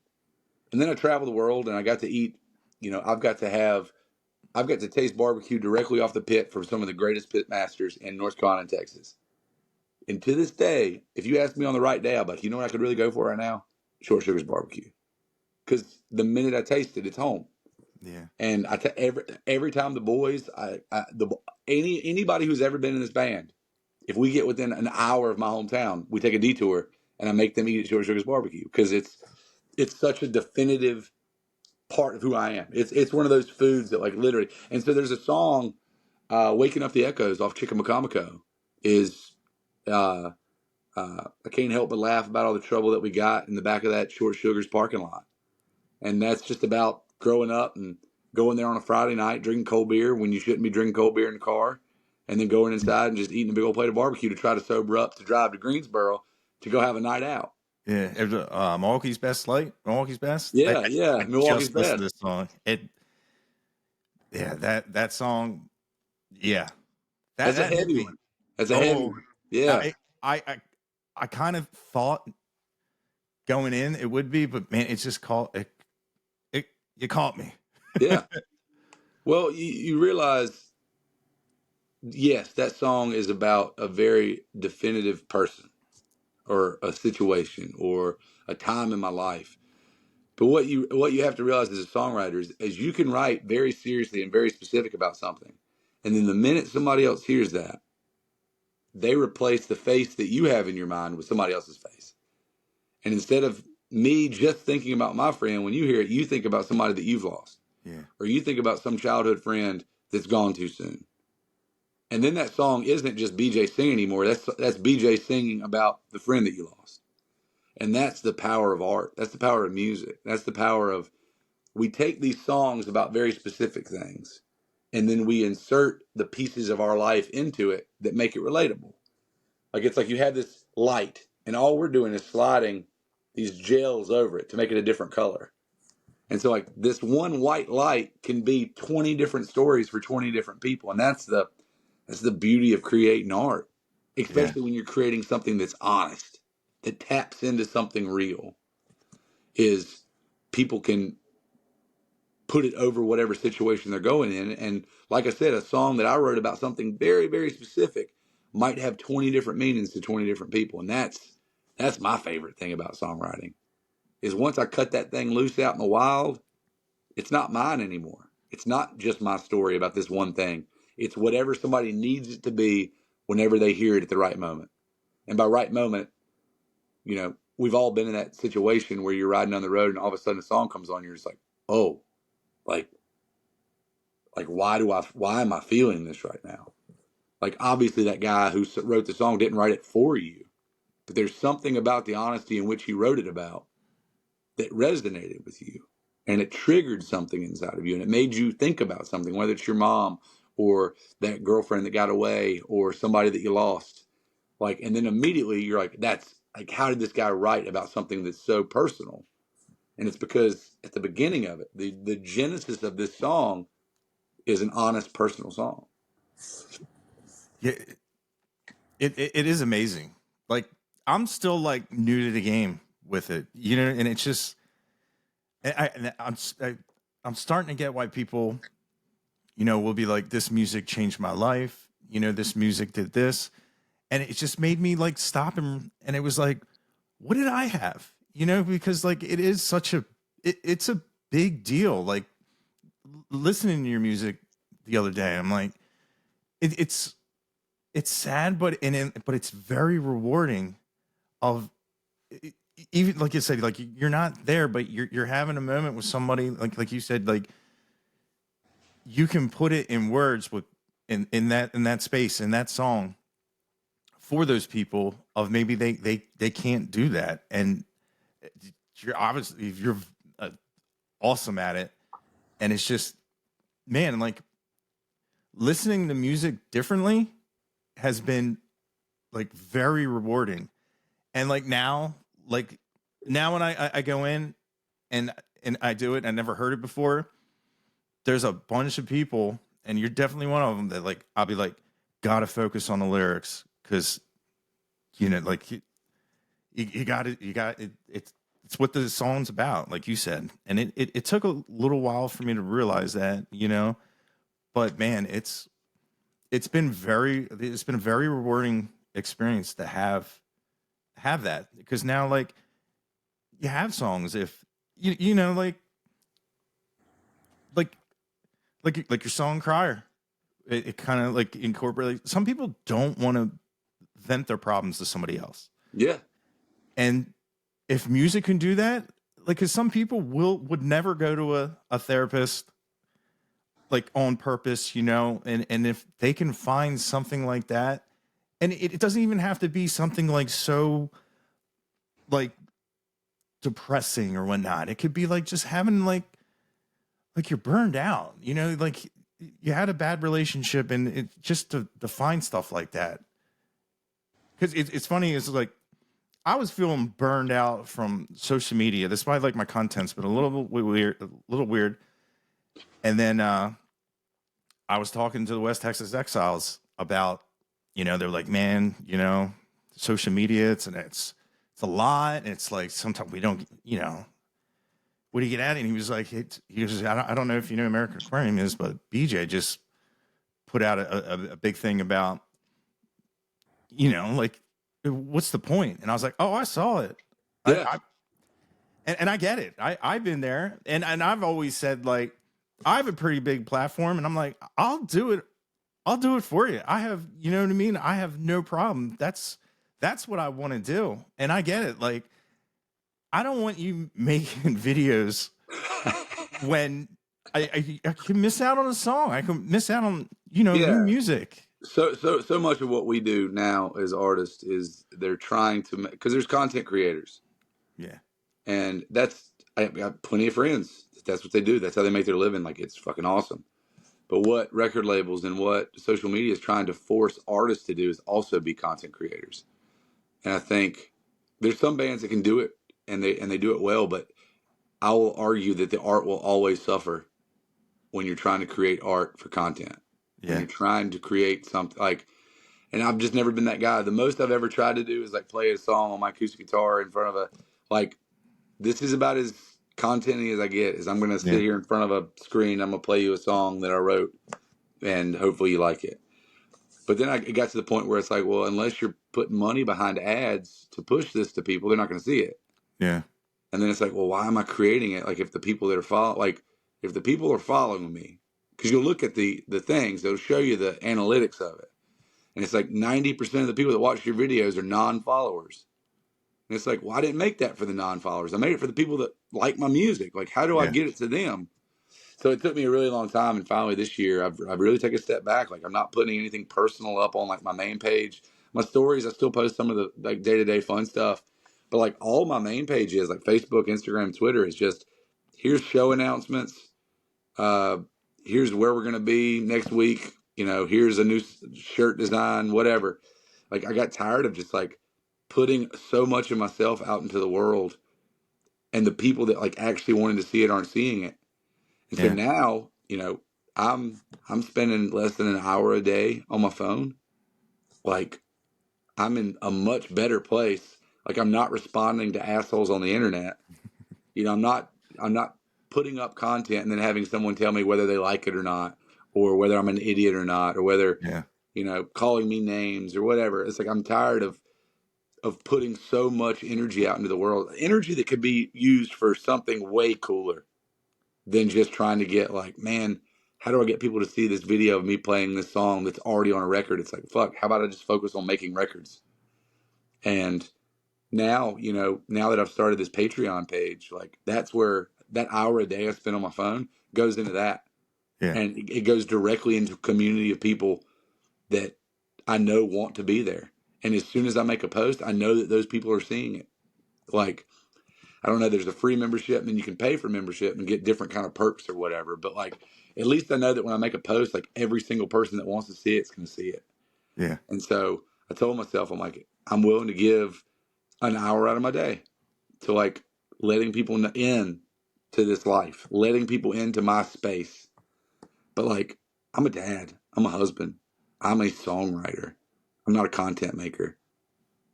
And then I traveled the world and I got to eat, I've got to taste barbecue directly off the pit from some of the greatest pit masters in North Carolina and Texas. And to this day, if you ask me on the right day, I'll be like, you know what I could really go for right now? Short Sugar's Barbecue. Because the minute I taste it, it's home. Yeah. And every time the boys, anybody who's ever been in this band, if we get within an hour of my hometown, we take a detour and I make them eat at Short Sugar's Barbecue because it's it's such a definitive part of who I am. It's one of those foods that like literally. And so there's a song, "Waking Up the Echoes" off Chickamaucomico is. I can't help but laugh about all the trouble that we got in the back of that Short Sugars parking lot. And that's just about growing up and going there on a Friday night, drinking cold beer when you shouldn't be drinking cold beer in the car, and then going inside and just eating a big old plate of barbecue to try to sober up to drive to Greensboro to go have a night out. Yeah, Milwaukee's Best Light, Milwaukee's Best. Yeah, yeah, I Milwaukee's just listened best. to this song. That song, yeah, That's a that hit heavy me. one. That's a heavy one. Yeah, I kind of thought going in it would be, but man, it's just you caught me. yeah. Well, you realize, yes, that song is about a very definitive person or a situation or a time in my life. But what you have to realize as a songwriter is you can write very seriously and very specific about something, and then the minute somebody else hears that, they replace the face that you have in your mind with somebody else's face. And instead of me just thinking about my friend, when you hear it, you think about somebody that you've lost, Yeah, or you think about some childhood friend that's gone too soon. And then that song isn't just BJ singing anymore. That's BJ singing about the friend that you lost. And that's the power of art. That's the power of music. That's the power of, we take these songs about very specific things and then we insert the pieces of our life into it that make it relatable. Like it's like you have this light and all we're doing is sliding these gels over it to make it a different color. And so like this one white light can be 20 different stories for 20 different people. And that's the beauty of creating art, yeah, especially when you're creating something that's honest, that taps into something real, is people can put it over whatever situation they're going in. And like I said, a song that I wrote about something very, very specific might have 20 different meanings to 20 different people. And that's my favorite thing about songwriting is once I cut that thing loose out in the wild, it's not mine anymore. It's not just my story about this one thing. It's whatever somebody needs it to be whenever they hear it at the right moment. And by right moment, we've all been in that situation where you're riding down the road and all of a sudden a song comes on, you're just like, oh, like why am I feeling this right now? Like obviously that guy who wrote the song didn't write it for you, but there's something about the honesty in which he wrote it about that resonated with you, and it triggered something inside of you, and it made you think about something, whether it's your mom or that girlfriend that got away or somebody that you lost. Like, and then immediately you're like, that's like, how did this guy write about something that's so personal? And it's because at the beginning of it, the genesis of this song is an honest personal song. yeah. It is amazing. Like I'm still like new to the game with it, and it's just I'm starting to get why people, will be like, this music changed my life. This music did this, and it just made me like stop and it was like, what did I have? Because like it is it's a big deal. Like listening to your music the other day, I'm like, it's sad, but but it's very rewarding. Of even like you said, like you're not there, but you're having a moment with somebody, like you said, like you can put it in words with in that space in that song for those people of maybe they can't do that, and you're obviously you're awesome at it, and it's just, man, like listening to music differently has been like very rewarding. And like now when I go in and I do it, I never heard it before. There's a bunch of people, and you're definitely one of them that like I'll be like, gotta focus on the lyrics because like you got it, it's what the song's about, like you said. And it took a little while for me to realize that, but man, it's been a very rewarding experience to have that, because now like you have songs, if like like your song Crier, it kind of like incorporates, some people don't want to vent their problems to somebody else, Yeah. and if music can do that, like, because some people would never go to a therapist like on purpose, and if they can find something like that, and it doesn't even have to be something like so like depressing or whatnot. It could be like just having like you're burned out, like you had a bad relationship, and it just to find stuff like that. Because it's funny, is like I was feeling burned out from social media. That's why I like my content's been a little weird. And then I was talking to the West Texas Exiles about, they're like, man, social media, it's a lot. And it's like sometimes we don't, what do you get at it? And he was like, he goes, I don't know if you know American Aquarium is, but BJ just put out a big thing about, like, what's the point? And I was like, oh, I saw it. Yeah. And I get it. I've been there, and I've always said, like, I have a pretty big platform, and I'm like, I'll do it for you. I have, you know what I mean? I have no problem. That's what I want to do. And I get it. Like, I don't want you making videos when I can miss out on a song. I can miss out on, new music. So much of what we do now as artists is they're trying to make, because there's content creators. Yeah. And I got plenty of friends. That's what they do. That's how they make their living. Like, it's fucking awesome. But what record labels and what social media is trying to force artists to do is also be content creators. And I think there's some bands that can do it, and they do it well, but I will argue that the art will always suffer when you're trying to create art for content. Yeah. When you're trying to create something like, and I've just never been that guy. The most I've ever tried to do is like play a song on my acoustic guitar in front of this is about as contenty as I get. Is I'm going to sit here in front of a screen. I'm going to play you a song that I wrote, and hopefully you like it. But then it got to the point where it's like, well, unless you're putting money behind ads to push this to people, they're not going to see it. Yeah. And then it's like, well, why am I creating it? Like, if the people that are if the people are following me, because you'll look at the things, they'll show you the analytics of it. And it's like 90% of the people that watch your videos are non-followers. And it's like, well, I didn't make that for the non-followers. I made it for the people that like my music. Like, how do I get it to them? So it took me a really long time. And finally this year, I've really taken a step back. Like, I'm not putting anything personal up on like my main page. My stories, I still post some of the like day-to-day fun stuff. But like all my main pages, like Facebook, Instagram, Twitter, is just, here's show announcements. Here's where we're going to be next week. Here's a new shirt design, whatever. Like, I got tired of just like putting so much of myself out into the world, and the people that like actually wanted to see it aren't seeing it. And so now, I'm spending less than an hour a day on my phone. Like, I'm in a much better place. Like, I'm not responding to assholes on the internet. I'm not putting up content and then having someone tell me whether they like it or not, or whether I'm an idiot or not, or whether, calling me names or whatever. It's like, I'm tired of putting so much energy out into the world, energy that could be used for something way cooler than just trying to get like, man, how do I get people to see this video of me playing this song that's already on a record? It's like, fuck, how about I just focus on making records? And now, now that I've started this Patreon page, like, that's where that hour a day I spend on my phone goes into that. Yeah. And it goes directly into a community of people that I know want to be there. And as soon as I make a post, I know that those people are seeing it. Like, I don't know, there's a free membership, and then you can pay for membership and get different kind of perks or whatever. But like, at least I know that when I make a post, like, every single person that wants to see it's going to see it. Yeah. And so I told myself, I'm like, I'm willing to give an hour out of my day to like letting people in to this life, letting people into my space. But like, I'm a dad, I'm a husband, I'm a songwriter. I'm not a content maker.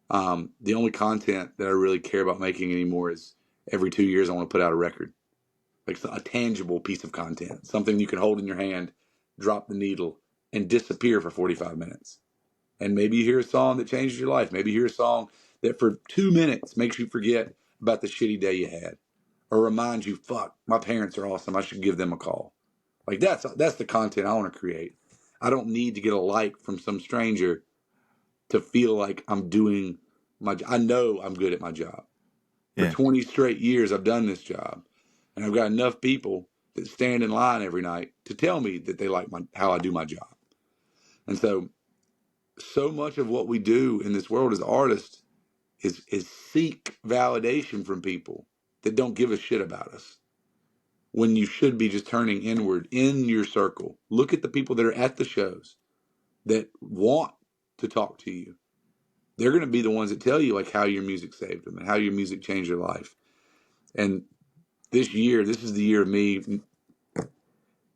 The only content that I really care about making anymore is every 2 years I want to put out a record, like a tangible piece of content, something you can hold in your hand, drop the needle, and disappear for 45 minutes. And maybe you hear a song that changes your life. Maybe you hear a song that for 2 minutes makes you forget about the shitty day you had, or reminds you, fuck, my parents are awesome, I should give them a call. Like, that's the content I want to create. I don't need to get a like from some stranger to feel like I'm doing I know I'm good at my job. For Yeah. 20 straight years, I've done this job, and I've got enough people that stand in line every night to tell me that they like how I do my job. And so much of what we do in this world as artists is seek validation from people that don't give a shit about us. When you should be just turning inward in your circle. Look at the people that are at the shows that want to talk to you. They're going to be the ones that tell you like how your music saved them and how your music changed their life. And this is the year of me.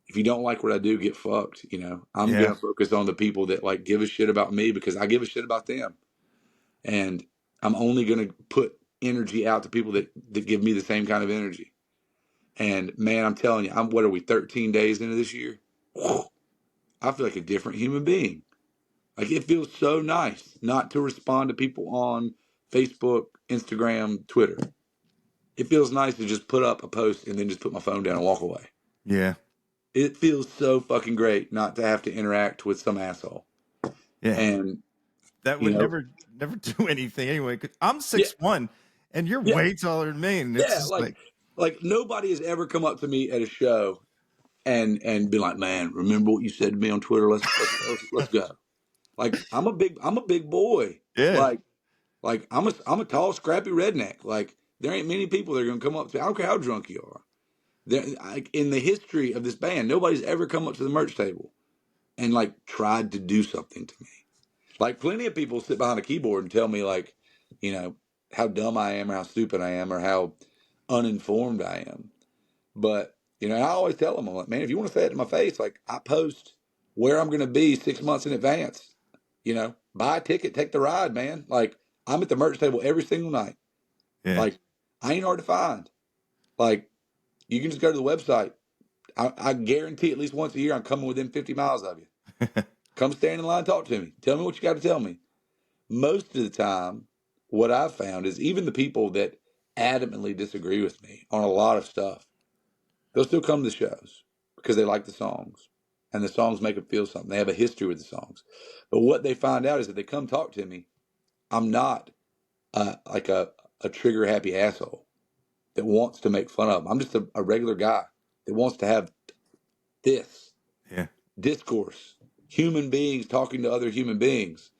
If you don't like what I do, get fucked. You know, I'm Yeah. going to focus on the people that like give a shit about me because I give a shit about them. And I'm only going to put energy out to people that give me the same kind of energy. And man, I'm telling you, what are we, 13 days into this year? I feel like a different human being. Like it feels so nice not to respond to people on Facebook, Instagram, Twitter. It feels nice to just put up a post and then just put my phone down and walk away. Yeah. It feels so fucking great not to have to interact with some asshole. Yeah. And That you would know, never do anything anyway. 'Cause I'm yeah, 6'1" and you're yeah, way taller than me. And it's yeah. just Like nobody has ever come up to me at a show and been like, "Man, remember what you said to me on Twitter? Let's go." Like I'm a big boy. yeah. Like I'm a tall, scrappy redneck. Like there ain't many people that are gonna come up to me. I don't care how drunk you are. In the history of this band, nobody's ever come up to the merch table and like tried to do something to me. Like plenty of people sit behind a keyboard and tell me like, you know, how dumb I am or how stupid I am or how uninformed I am. But, you know, I always tell them, I'm like, man, if you want to say it to my face, like I post where I'm going to be 6 months in advance, you know, buy a ticket, take the ride, man. Like I'm at the merch table every single night. Yeah. Like I ain't hard to find. Like you can just go to the website. I guarantee at least once a year I'm coming within 50 miles of you. Come stand in line, talk to me. Tell me what you got to tell me. Most of the time, what I've found is even the people that adamantly disagree with me on a lot of stuff, they'll still come to the shows because they like the songs and the songs make them feel something. They have a history with the songs. But what they find out is that they come talk to me. I'm not like a trigger happy asshole that wants to make fun of them. I'm just a regular guy that wants to have this Yeah. discourse, human beings talking to other human beings.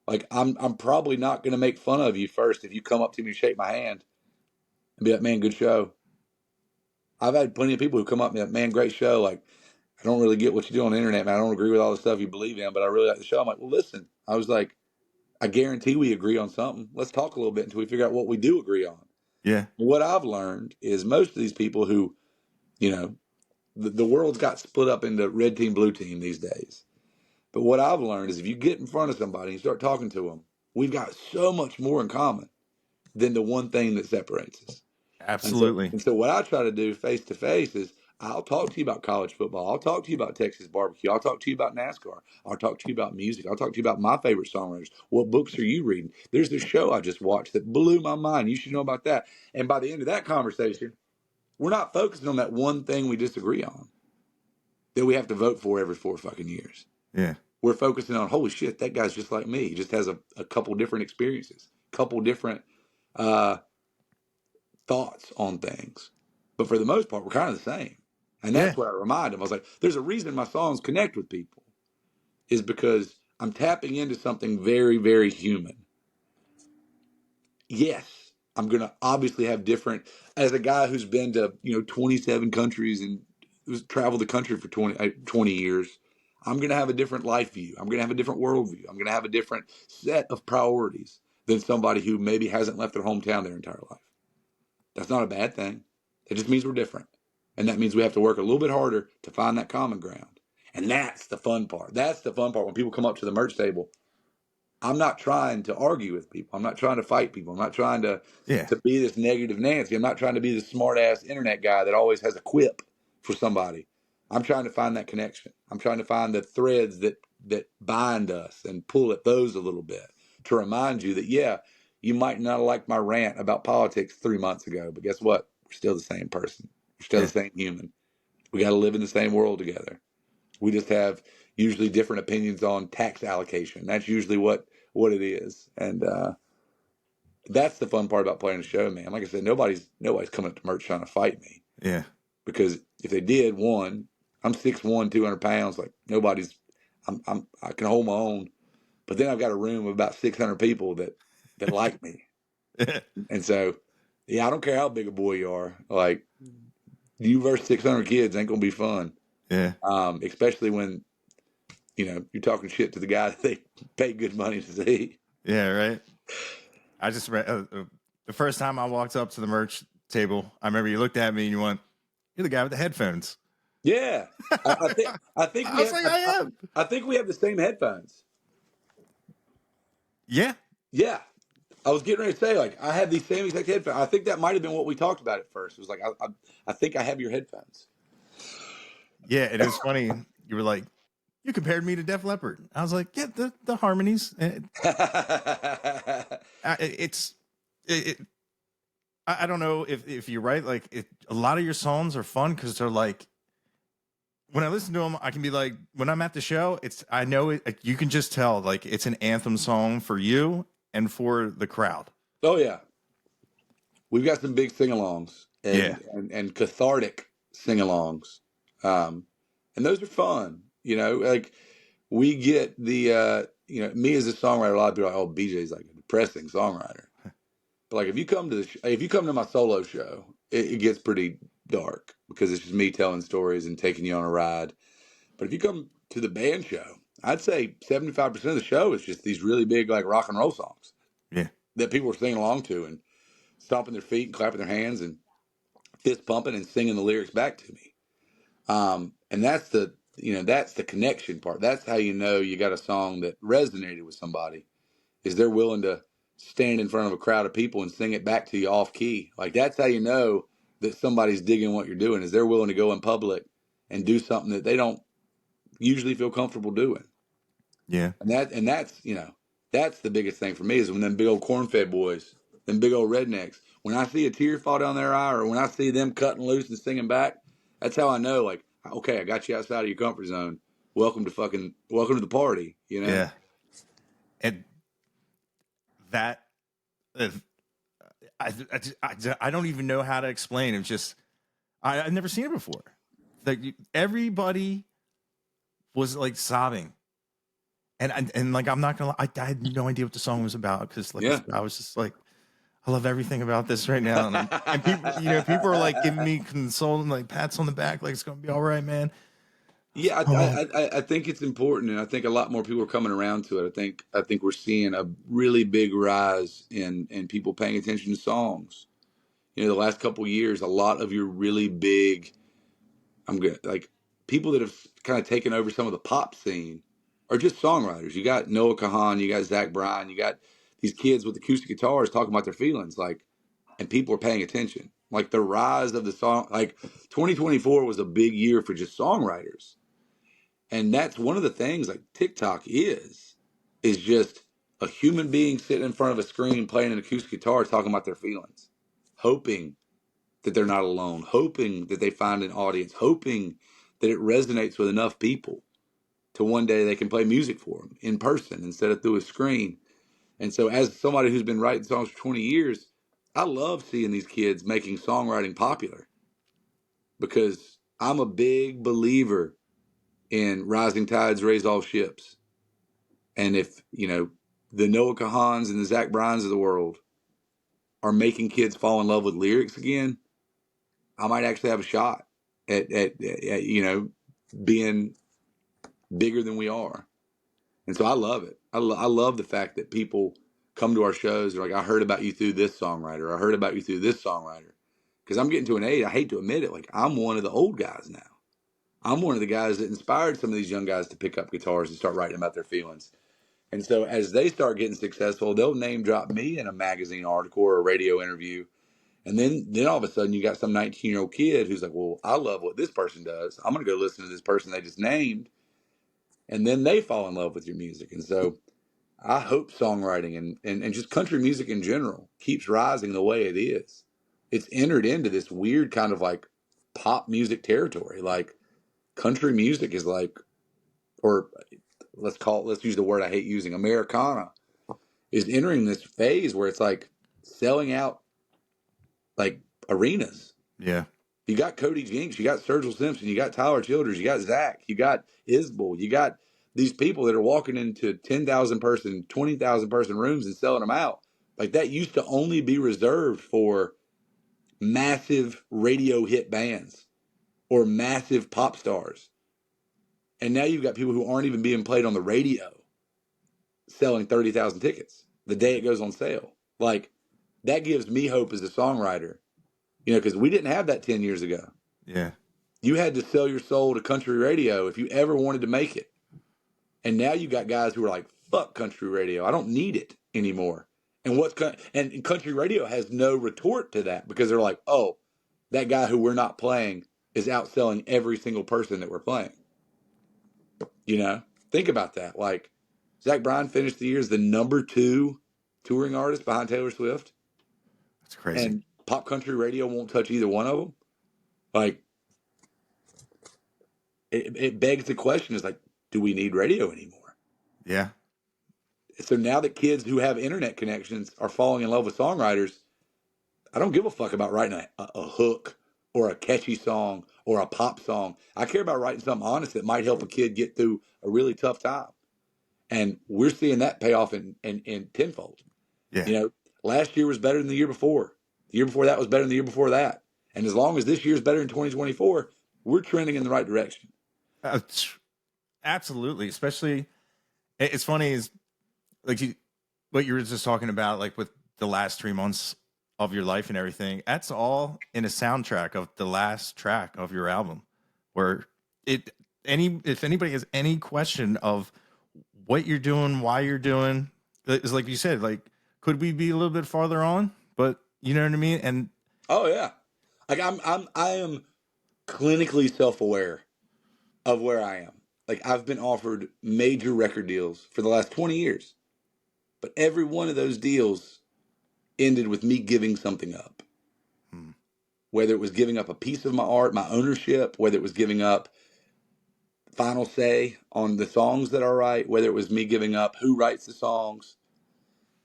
Like I'm probably not going to make fun of you first if you come up to me and shake my hand and be like, "Man, good show." I've had plenty of people who come up and be like, "Man, great show." Like, I don't really get what you do on the internet, man. I don't agree with all the stuff you believe in, but I really like the show. I'm like, well, listen. I was like, I guarantee we agree on something. Let's talk a little bit until we figure out what we do agree on. Yeah. What I've learned is most of these people who, you know, the world's got split up into red team, blue team these days. But what I've learned is if you get in front of somebody and start talking to them, we've got so much more in common than the one thing that separates us. Absolutely. And so what I try to do face to face is I'll talk to you about college football. I'll talk to you about Texas barbecue. I'll talk to you about NASCAR. I'll talk to you about music. I'll talk to you about my favorite songwriters. What books are you reading? There's this show I just watched that blew my mind. You should know about that. And by the end of that conversation, we're not focusing on that one thing we disagree on that we have to vote for every 4 fucking years. Yeah. We're focusing on, holy shit, that guy's just like me. He just has a couple different experiences, couple different thoughts on things. But for the most part, we're kind of the same. And Yeah. that's what I remind them. I was like, there's a reason my songs connect with people is because I'm tapping into something very, very human. Yes, I'm going to obviously have different, as a guy who's been to, 27 countries and who's traveled the country for 20 years, I'm going to have a different life view. I'm going to have a different world view. I'm going to have a different set of priorities than somebody who maybe hasn't left their hometown their entire life. That's not a bad thing. It just means we're different. And that means we have to work a little bit harder to find that common ground. And that's the fun part. That's the fun part when people come up to the merch table. I'm not trying to argue with people. I'm not trying to fight people. I'm not trying to Yeah. be this negative Nancy. I'm not trying to be the smart ass internet guy that always has a quip for somebody. I'm trying to find that connection. I'm trying to find the threads that bind us and pull at those a little bit to remind you that, yeah, you might not like my rant about politics 3 months ago, but guess what? We're still the same person. We're still Yeah. the same human. We got to live in the same world together. We just have usually different opinions on tax allocation. That's usually what it is. And that's the fun part about playing a show, man. Like I said, nobody's coming up to merch trying to fight me, Yeah. because if they did, one, I'm 6'1", 200 pounds. Like nobody's, I can hold my own. But then I've got a room of about 600 people that like me, and so yeah, I don't care how big a boy you are. Like you versus 600 kids ain't gonna be fun. Yeah. Especially when you're talking shit to the guy that they pay good money to see. Yeah. Right. I just read the first time I walked up to the merch table. I remember you looked at me and you went, "You're the guy with the headphones." Yeah, I think I we was have like, "I am." I think we have the same headphones. Yeah. Yeah, I was getting ready to say, like, I have these same exact headphones. I think that might have been what we talked about at first. It was like, I think I have your headphones. Yeah. And it was funny. You were like, "You compared me to Def Leppard." I was like, "Yeah, the harmonies." It's it, I don't know if you're right. Like a lot of your songs are fun because they're like, when I listen to them, I can be like, when I'm at the show, I know it. Like, you can just tell like it's an anthem song for you and for the crowd. Oh yeah, we've got some big sing-alongs Yeah, and cathartic sing-alongs, and those are fun. Like we get me as a songwriter. A lot of people are like, oh, BJ's like a depressing songwriter. But like if you come to my solo show, it gets pretty dark because it's just me telling stories and taking you on a ride. But if you come to the band show, I'd say 75% of the show is just these really big like rock and roll songs yeah, that people are singing along to and stomping their feet and clapping their hands and fist pumping and singing the lyrics back to me. And that's the connection part. That's how you got a song that resonated with somebody, is they're willing to stand in front of a crowd of people and sing it back to you off key. Like that's how you know that somebody's digging what you're doing, is they're willing to go in public and do something that they don't usually feel comfortable doing. yeah, That's the biggest thing for me, is when them big old corn-fed boys, them big old rednecks, when I see a tear fall down their eye, or when I see them cutting loose and singing back, that's how I know, like, okay, I got you outside of your comfort zone. Welcome to the party. yeah. And that uh, I don't even know how to explain. It's just I've never seen it before. Like everybody was like sobbing. And like I'm not gonna lie, I had no idea what the song was about because like Yeah. I was just like, I love everything about this right now, and people are like giving me consoling like pats on the back, like it's gonna be all right, man. Yeah, Oh, I think it's important, and I think a lot more people are coming around to it. I think we're seeing a really big rise in people paying attention to songs. The last couple of years, a lot of your really big, I'm good, like people that have kind of taken over some of the pop scene are just songwriters. You got Noah Kahan, you got Zach Bryan, you got these kids with acoustic guitars talking about their feelings, like, and people are paying attention. Like the rise of the song, like 2024 was a big year for just songwriters. And that's one of the things, like TikTok is just a human being sitting in front of a screen playing an acoustic guitar talking about their feelings, hoping that they're not alone, hoping that they find an audience, hoping that it resonates with enough people to one day they can play music for them in person instead of through a screen. And so, as somebody who's been writing songs for 20 years, I love seeing these kids making songwriting popular, because I'm a big believer in rising tides raise all ships. And if, the Noah Kahans and the Zach Bryans of the world are making kids fall in love with lyrics again, I might actually have a shot at being bigger than we are. And so I love it. I love the fact that people come to our shows. They're like, I heard about you through this songwriter. I heard about you through this songwriter. Because I'm getting to an age, I hate to admit it, like I'm one of the old guys now. I'm one of the guys that inspired some of these young guys to pick up guitars and start writing about their feelings. And so as they start getting successful, they'll name drop me in a magazine article or a radio interview. And then all of a sudden you got some 19-year-old kid who's like, well, I love what this person does. I'm going to go listen to this person they just named. And then they fall in love with your music. And so I hope songwriting and just country music in general keeps rising the way it is. It's entered into this weird kind of like pop music territory. Like country music is like, or let's use the word I hate using, Americana, is entering this phase where it's like selling out like arenas. Yeah. You got Cody Jinks, you got Sergil Simpson, you got Tyler Childers, you got Zach, you got Isbell, you got these people that are walking into 10,000 person, 20,000 person rooms and selling them out. Like that used to only be reserved for massive radio hit bands or massive pop stars. And now you've got people who aren't even being played on the radio selling 30,000 tickets the day it goes on sale. Like that gives me hope as a songwriter, because we didn't have that 10 years ago. Yeah. You had to sell your soul to country radio if you ever wanted to make it. And now you got guys who are like, fuck country radio. I don't need it anymore. And and country radio has no retort to that because they're like, oh, that guy who we're not playing is outselling every single person that we're playing. Think about that. Like Zach Bryan finished the year as the number 2 touring artist behind Taylor Swift. That's crazy. And pop country radio won't touch either one of them. Like, it begs the question is like, do we need radio anymore? Yeah. So now that kids who have internet connections are falling in love with songwriters, I don't give a fuck about writing a hook or a catchy song or a pop song. I care about writing something honest that might help a kid get through a really tough time. And we're seeing that pay off in tenfold. Yeah. Last year was better than the year before. The year before that was better than the year before that. And as long as this year is better in 2024, we're trending in the right direction. Absolutely. Especially, it's funny is like what you were just talking about, like with the last 3 months of your life and everything. That's all in a soundtrack of the last track of your album, where if anybody has any question of what you're doing, why you're doing, it's like you said, like, could we be a little bit farther on? But you know what I mean? And oh yeah, like I am clinically self-aware of where I am. Like I've been offered major record deals for the last 20 years, but every one of those deals ended with me giving something up. Whether it was giving up a piece of my art, my ownership, whether it was giving up final say on the songs that I write, whether it was me giving up who writes the songs.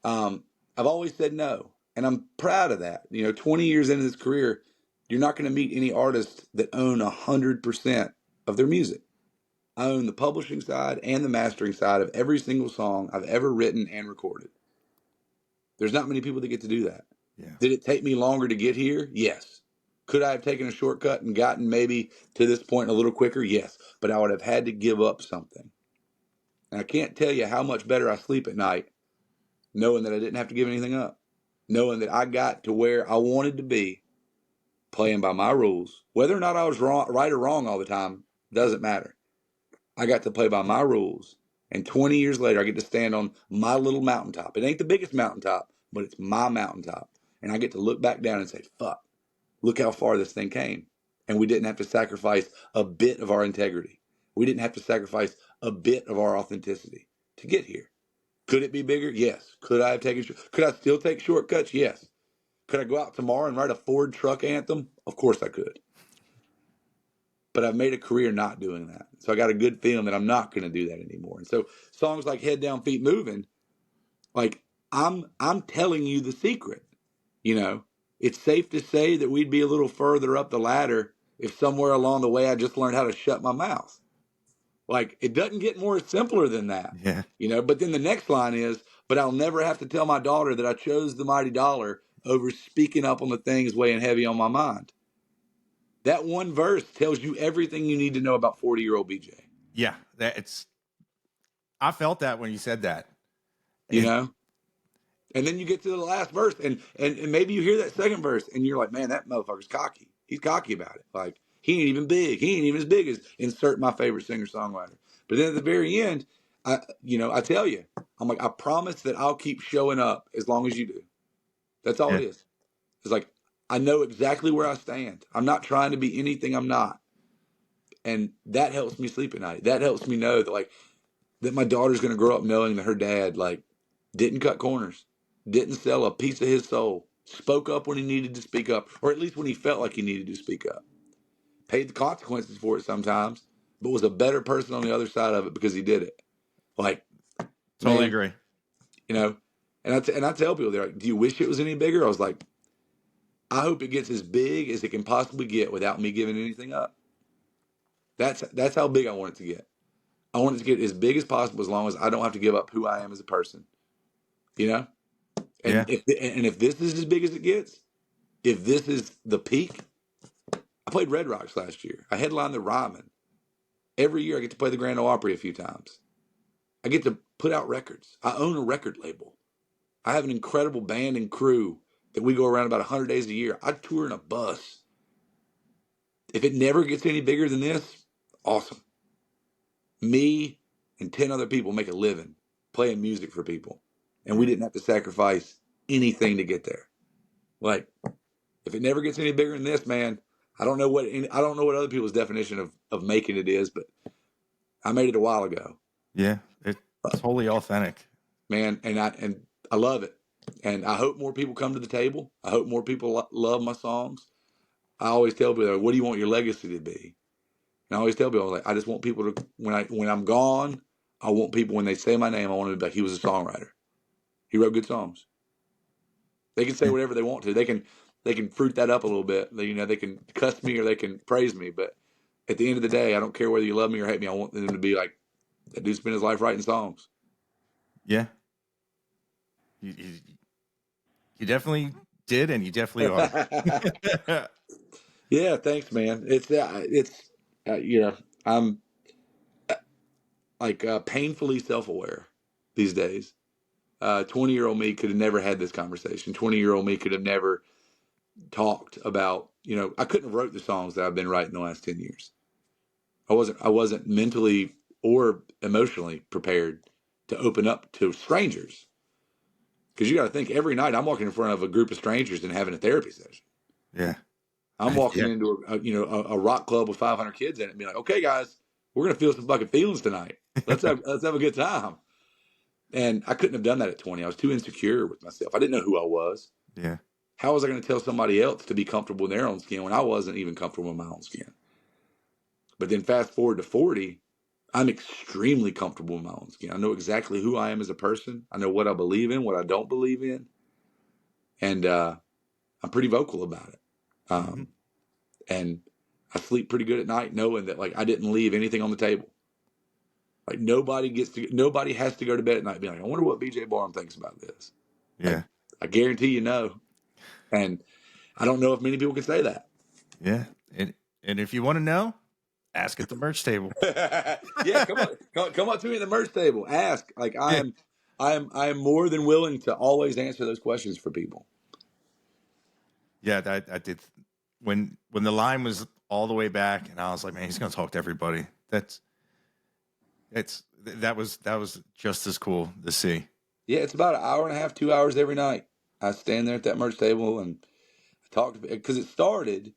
I've always said no, and I'm proud of that. 20 years into this career, you're not going to meet any artists that own 100% of their music. I own the publishing side and the mastering side of every single song I've ever written and recorded. There's not many people that get to do that. Yeah. Did it take me longer to get here? Yes. Could I have taken a shortcut and gotten maybe to this point a little quicker? Yes. But I would have had to give up something. And I can't tell you how much better I sleep at night knowing that I didn't have to give anything up. Knowing that I got to where I wanted to be playing by my rules. Whether or not I was right or wrong all the time doesn't matter. I got to play by my rules. And 20 years later, I get to stand on my little mountaintop. It ain't the biggest mountaintop, but it's my mountaintop. And I get to look back down and say, fuck, look how far this thing came. And we didn't have to sacrifice a bit of our integrity. We didn't have to sacrifice a bit of our authenticity to get here. Could it be bigger? Yes. Could I still take shortcuts? Yes. Could I go out tomorrow and write a Ford truck anthem? Of course I could. But I've made a career not doing that. So I got a good feeling that I'm not going to do that anymore. And so songs like Head Down, Feet Moving, like I'm telling you the secret. It's safe to say that we'd be a little further up the ladder if somewhere along the way I just learned how to shut my mouth. Like it doesn't get more simpler than that. Yeah. But then the next line is, but I'll never have to tell my daughter that I chose the mighty dollar over speaking up on the things weighing heavy on my mind. That one verse tells you everything you need to know about 40-year-old BJ. Yeah. I felt that when you said that. And then you get to the last verse and maybe you hear that second verse and you're like, man, that motherfucker's cocky. He's cocky about it. Like he ain't even big. He ain't even as big as insert my favorite singer-songwriter. But then at the very end, I tell you, I'm like, I promise that I'll keep showing up as long as you do. That's all it is. It's like, I know exactly where I stand. I'm not trying to be anything I'm not. And that helps me sleep at night. That helps me know that my daughter's going to grow up knowing that her dad, didn't cut corners, didn't sell a piece of his soul, spoke up when he needed to speak up, or at least when he felt like he needed to speak up. Paid the consequences for it sometimes, but was a better person on the other side of it because he did it. Totally agree. And I tell people, they're like, do you wish it was any bigger? I was like, I hope it gets as big as it can possibly get without me giving anything up. That's how big I want it to get. I want it to get as big as possible as long as I don't have to give up who I am as a person. You know? Yeah. And if this is as big as it gets, if this is the peak, I played Red Rocks last year. I headlined the Ryman. Every year I get to play the Grand Ole Opry a few times. I get to put out records. I own a record label. I have an incredible band and crew that we go around about 100 days a year. I tour in a bus. If it never gets any bigger than this, awesome. Me and 10 other people make a living playing music for people. And we didn't have to sacrifice anything to get there. Like, if it never gets any bigger than this, man, I don't know what other people's definition of making it is, but I made it a while ago. Yeah. It's totally authentic. Man, and I love it. And I hope more people come to the table. I hope more people love my songs. I always tell people, like, what do you want your legacy to be? And I always tell people, like, I just want people to, when I'm gone, I want people, when they say my name, I want them to be like, he was a songwriter. He wrote good songs. They can say Yeah. whatever they want to. They can fruit that up a little bit. They can cuss me or they can praise me. But at the end of the day, I don't care whether you love me or hate me. I want them to be like, that dude spent his life writing songs. Yeah. You definitely did, and you definitely are. Yeah, thanks, man. I'm like painfully self-aware these days. 20-year-old me could have never had this conversation. 20-year-old me could have never talked about, I couldn't have wrote the songs that I've been writing the last 10 years. I wasn't mentally or emotionally prepared to open up to strangers. Because you got to think, every night I'm walking in front of a group of strangers and having a therapy session. Yeah. I'm walking Yeah. into a rock club with 500 kids in it and be like, okay, guys, we're gonna feel some fucking feelings tonight. Let's have a good time. And I couldn't have done that at 20. I was too insecure with myself. I didn't know who I was. Yeah. How was I going to tell somebody else to be comfortable in their own skin when I wasn't even comfortable in my own skin? But then fast forward to 40, I'm extremely comfortable in my own skin. I know exactly who I am as a person. I know what I believe in, what I don't believe in, and I'm pretty vocal about it. Mm-hmm. And I sleep pretty good at night knowing that, like, I didn't leave anything on the table. Like, nobody has to go to bed at night and be like, I wonder what BJ Barham thinks about this. Yeah. Like, I guarantee you know. And I don't know if many people can say that. Yeah. And if you want to know, ask at the merch table. Yeah, come on to me at the merch table. Ask. Like, Yeah. I am more than willing to always answer those questions for people. Yeah, I did when the line was all the way back, and I was like, man, he's gonna talk to everybody. That was just as cool to see. Yeah, it's about an hour and a half, 2 hours every night. I stand there at that merch table and I talk to, because it started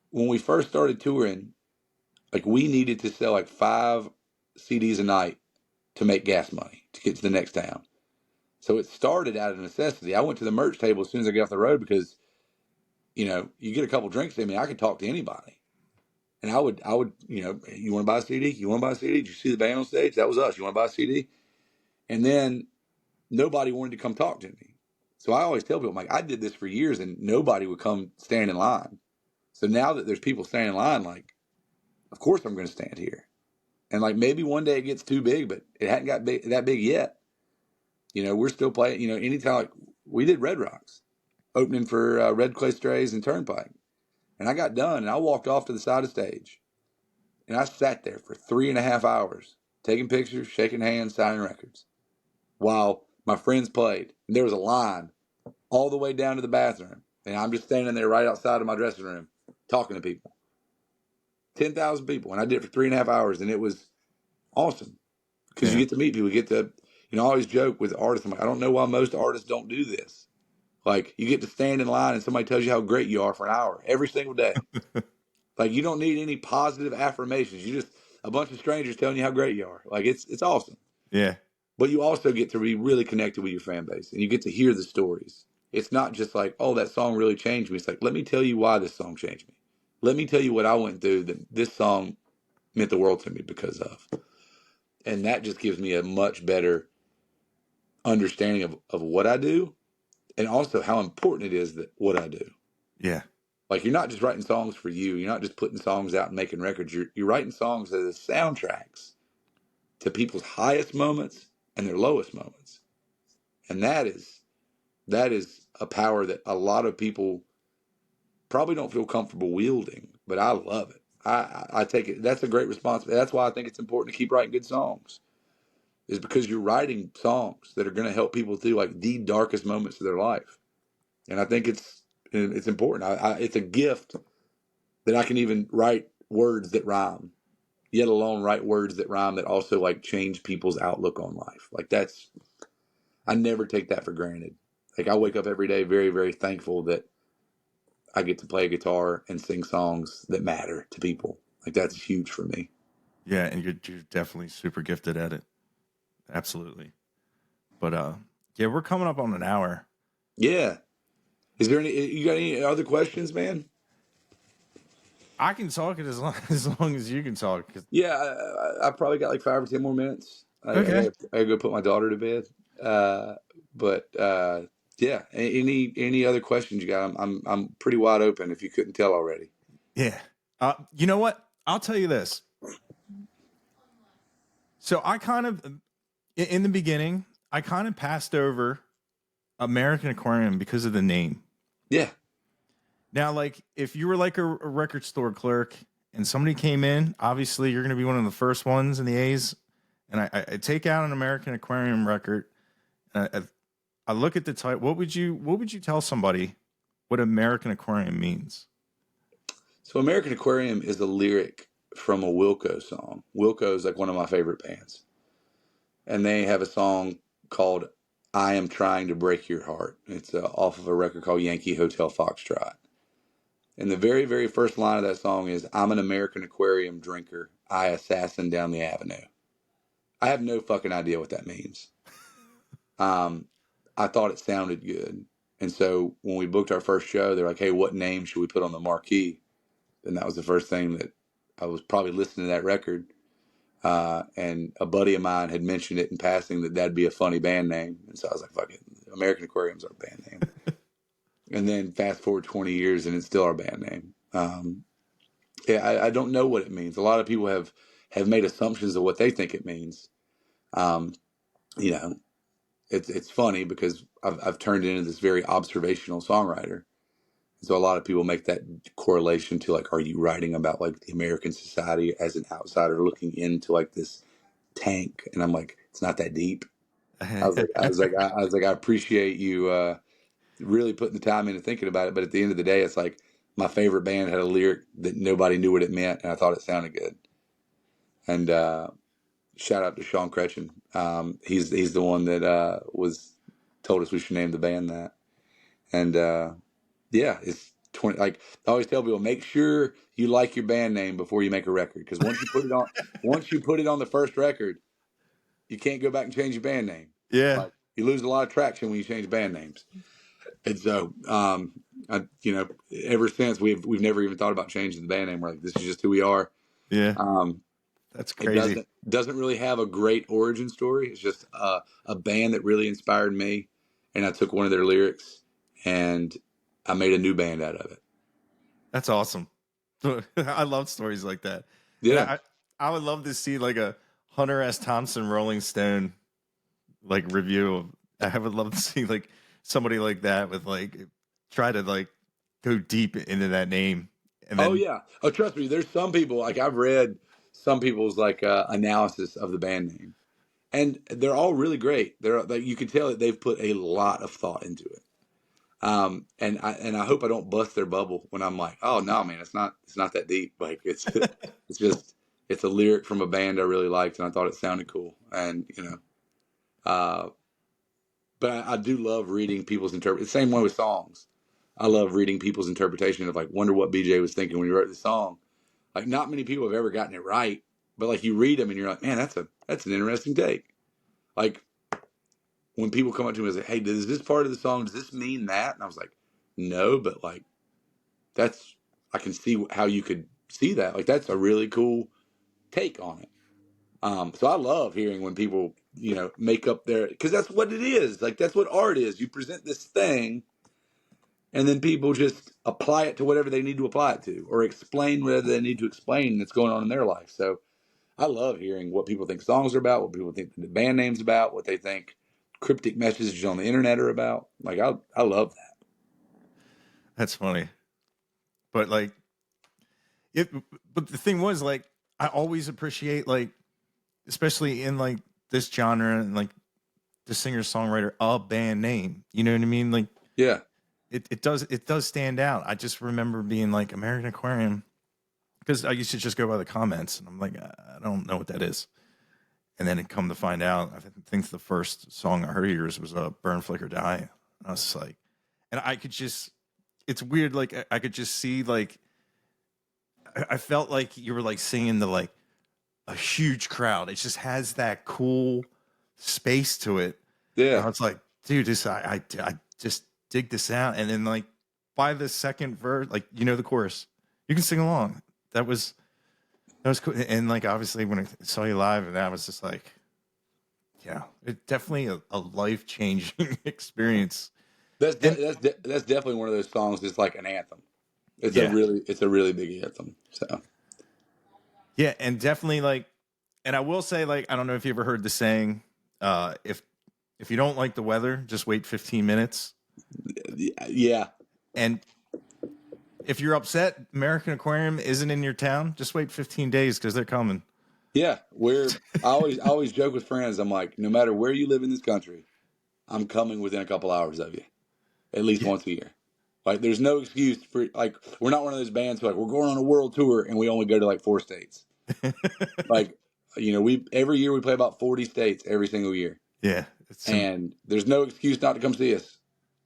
when we first started touring. Like, we needed to sell like 5 CDs a night to make gas money to get to the next town. So it started out of necessity. I went to the merch table as soon as I got off the road because, you get a couple drinks in me, I could talk to anybody. And I would, you want to buy a CD? You want to buy a CD? Did you see the band on stage? That was us. You want to buy a CD? And then nobody wanted to come talk to me. So I always tell people, I'm like, I did this for years and nobody would come stand in line. So now that there's people standing in line, like, of course I'm going to stand here. And like, maybe one day it gets too big, but it hadn't got that big yet. We're still playing, anytime, like, we did Red Rocks opening for Red Clay Strays and Turnpike. And I got done and I walked off to the side of the stage and I sat there for 3.5 hours taking pictures, shaking hands, signing records while my friends played. And there was a line all the way down to the bathroom. And I'm just standing there right outside of my dressing room talking to people. 10,000 people. And I did it for 3.5 hours. And it was awesome because you get to meet people. You get to, I always joke with artists. I'm like, I don't know why most artists don't do this. Like, you get to stand in line and somebody tells you how great you are for an hour every single day. Like, you don't need any positive affirmations. You just a bunch of strangers telling you how great you are. Like, it's awesome. Yeah. But you also get to be really connected with your fan base and you get to hear the stories. It's not just like, oh, that song really changed me. It's like, let me tell you why this song changed me. Let me tell you what I went through that this song meant the world to me because of. And that just gives me a much better understanding of what I do, and also how important it is that what I do. Yeah. Like, you're not just writing songs for you. You're not just putting songs out and making records. You're writing songs as soundtracks to people's highest moments and their lowest moments. And that is a power that a lot of people probably don't feel comfortable wielding, but I love it. I take it. That's a great responsibility. That's why I think it's important to keep writing good songs, is because you're writing songs that are going to help people through like the darkest moments of their life. And I think it's important. It's a gift that I can even write words that rhyme, yet alone write words that rhyme that also like change people's outlook on life. Like, I never take that for granted. Like, I wake up every day very, very thankful that I get to play a guitar and sing songs that matter to people. Like, that's huge for me. Yeah, and you're definitely super gifted at it. Absolutely. But yeah, we're coming up on an hour. Yeah. Is there you got any other questions, man? I can talk it as long as you can talk. Yeah, I probably got like 5 or 10 more minutes. Okay. I gotta go put my daughter to bed. But yeah, any other questions you got? I'm pretty wide open if you couldn't tell already. Yeah. You know what? I'll tell you this. So I kind of, in the beginning, I kind of passed over American Aquarium because of the name. Yeah. Now, like, if you were like a record store clerk and somebody came in, obviously you're going to be one of the first ones in the A's. And I take out an American Aquarium record. I look at the title. What would you tell somebody what American Aquarium means? So American Aquarium is a lyric from a Wilco song. Wilco is like one of my favorite bands. And they have a song called I Am Trying to Break Your Heart. It's off of a record called Yankee Hotel Foxtrot. And the very, very first line of that song is, I'm an American Aquarium drinker. I assassin down the avenue. I have no fucking idea what that means. I thought it sounded good. And so when we booked our first show, they're like, hey, what name should we put on the marquee? And that was the first thing that I was probably listening to that record. And a buddy of mine had mentioned it in passing that that'd be a funny band name. And so I was like, fuck it. American Aquarium's our band name. And then fast forward 20 years and it's still our band name. Yeah, I don't know what it means. A lot of people have made assumptions of what they think it means. You know, it's funny because I've turned into this very observational songwriter. So a lot of people make that correlation to like, are you writing about like the American society as an outsider looking into like this tank? And I'm like, it's not that deep. I appreciate you really putting the time into thinking about it. But at the end of the day, it's like my favorite band had a lyric that nobody knew what it meant, and I thought it sounded good. And shout out to Sean Cretchen. He's the one that told us we should name the band that. And yeah, it's 20. Like I always tell people, make sure you like your band name before you make a record, because once you put it on the first record, you can't go back and change your band name. Yeah. Like, you lose a lot of traction when you change band names. And so, ever since we've never even thought about changing the band name. We're like, this is just who we are. Yeah. That's crazy. It doesn't really have a great origin story. It's just a band that really inspired me, and I took one of their lyrics and I made a new band out of it. That's awesome. I love stories like that. Yeah. I would love to see like a Hunter S. Thompson Rolling Stone like review of, I would love to see like somebody like that with like try to like go deep into that name. And then, Oh yeah. Oh, trust me. There's some people, like, I've read some people's like analysis of the band name, and they're all really great. They're like, you can tell that they've put a lot of thought into it. And I hope I don't bust their bubble when I'm like, oh no, man, it's not that deep. Like, it's it's a lyric from a band I really liked, and I thought it sounded cool. And but I do love reading people's interpretation. Same way with songs. I love reading people's interpretation of like, wonder what BJ was thinking when he wrote the song. Like, not many people have ever gotten it right, but like, you read them and you're like, man, that's an interesting take. Like, when people come up to me and say, hey, does this part of the song, does this mean that? And I was like, no, but like, I can see how you could see that. Like, that's a really cool take on it. So I love hearing when people, make up their, because that's what it is. Like, that's what art is. You present this thing, and then people just apply it to whatever they need to apply it to, or explain whatever they need to explain that's going on in their life. So I love hearing what people think songs are about, what people think the band name's about, what they think cryptic messages on the internet are about. Like, I love that. That's funny. But like but the thing was, like, I always appreciate, like, especially in like this genre and like the singer songwriter, a band name. You know what I mean? Like, Yeah. it does stand out. I just remember being like American Aquarium, because I used to just go by the comments and I'm like, I don't know what that is. And then it come to find out, I think the first song I heard of yours was Burn, Flicker, Die. And I was just like, and I could just, it's weird. Like, I could just see, like, I felt like you were like singing to like a huge crowd. It just has that cool space to it. Yeah. And I was like, dude, I just dig this out. And then like by the second verse, like, the chorus, you can sing along. That was cool. And like, obviously when I saw you live, and that was just like, yeah, it definitely a life-changing experience. That's definitely one of those songs that's like an anthem. It's a really big anthem. So yeah, and definitely like, and I will say, like, I don't know if you ever heard the saying, if you don't like the weather, just wait 15 minutes. Yeah. And if you're upset American Aquarium isn't in your town, just wait 15 days because they're coming. Yeah. I always joke with friends. I'm like, no matter where you live in this country, I'm coming within a couple hours of you, at least once a year. Like, there's no excuse for, like, we're not one of those bands who, like, we're going on a world tour and we only go to like 4 states. Like, every year we play about 40 states every single year. Yeah. And there's no excuse not to come see us.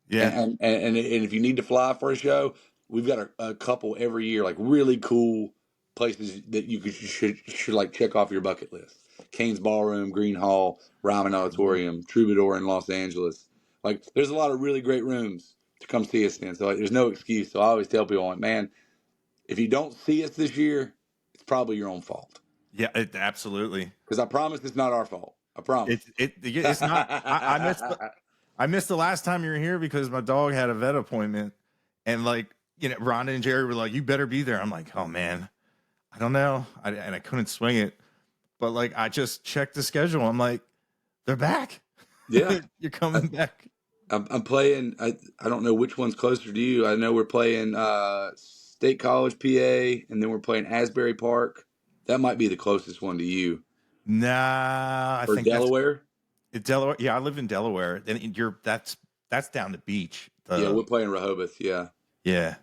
Yeah. And if you need to fly for a show, we've got a couple every year, like really cool places that you should like check off your bucket list. Kane's Ballroom, Green Hall, Ryman Auditorium, Troubadour in Los Angeles. Like, there's a lot of really great rooms to come see us in. So like, there's no excuse. So I always tell people, like, man, if you don't see us this year, it's probably your own fault. Yeah, absolutely. Because I promise it's not our fault. I promise. It's not. I missed the last time you were here because my dog had a vet appointment, and like, Rhonda and Jerry were like, "You better be there." I'm like, "Oh man, I don't know," and I couldn't swing it. But like, I just checked the schedule. I'm like, they're back. Yeah, you're coming back. I'm playing. I don't know which one's closer to you. I know we're playing State College, PA, and then we're playing Asbury Park. That might be the closest one to you. Nah, I think Delaware. Delaware. Yeah, I live in Delaware. And that's down the beach. Yeah, we're playing Rehoboth. Yeah. Yeah.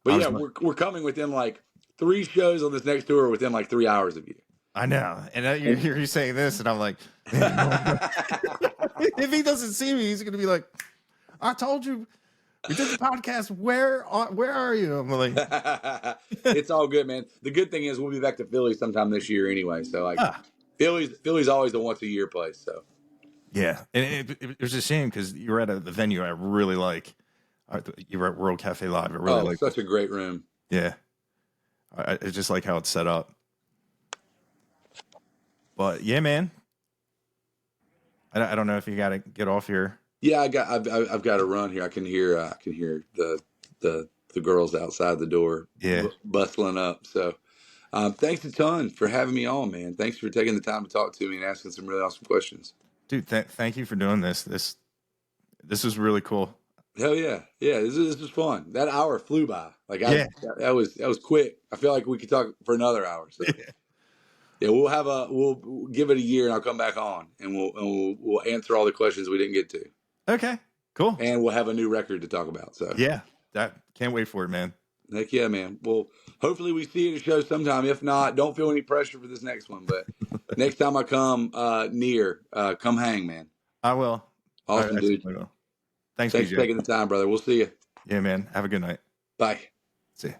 But yeah, we're coming within like 3 shows on this next tour within like 3 hours of you. I know. And you're saying this, and I'm like, if he doesn't see me, he's gonna be like, I told you we did the podcast. Where are you? I'm like, it's all good, man. The good thing is we'll be back to Philly sometime this year anyway. So like, Philly's always a once a year place. So yeah, and it was a shame because you were at the venue I really like. You were at World Cafe Live. I really like. Such a great room. Yeah, I just like how it's set up. But yeah, man, I don't know if you got to get off here. Yeah, I've got to run here. I can hear the girls outside the door, bustling up. So, thanks a ton for having me on, man. Thanks for taking the time to talk to me and asking some really awesome questions, dude. Thank you for doing this. This was really cool. Hell yeah, this was fun. That hour flew by. Like, that was quick. I feel like we could talk for another hour. So. Yeah, we'll give it a year and I'll come back on and we'll answer all the questions we didn't get to. Okay, cool. And we'll have a new record to talk about. So yeah, can't wait for it, man. Heck yeah, man. Well, hopefully we see you at a show sometime. If not, don't feel any pressure for this next one. But next time I come near, come hang, man. I will. Awesome, dude. Thanks for taking the time, brother. We'll see you. Yeah, man. Have a good night. Bye. See ya.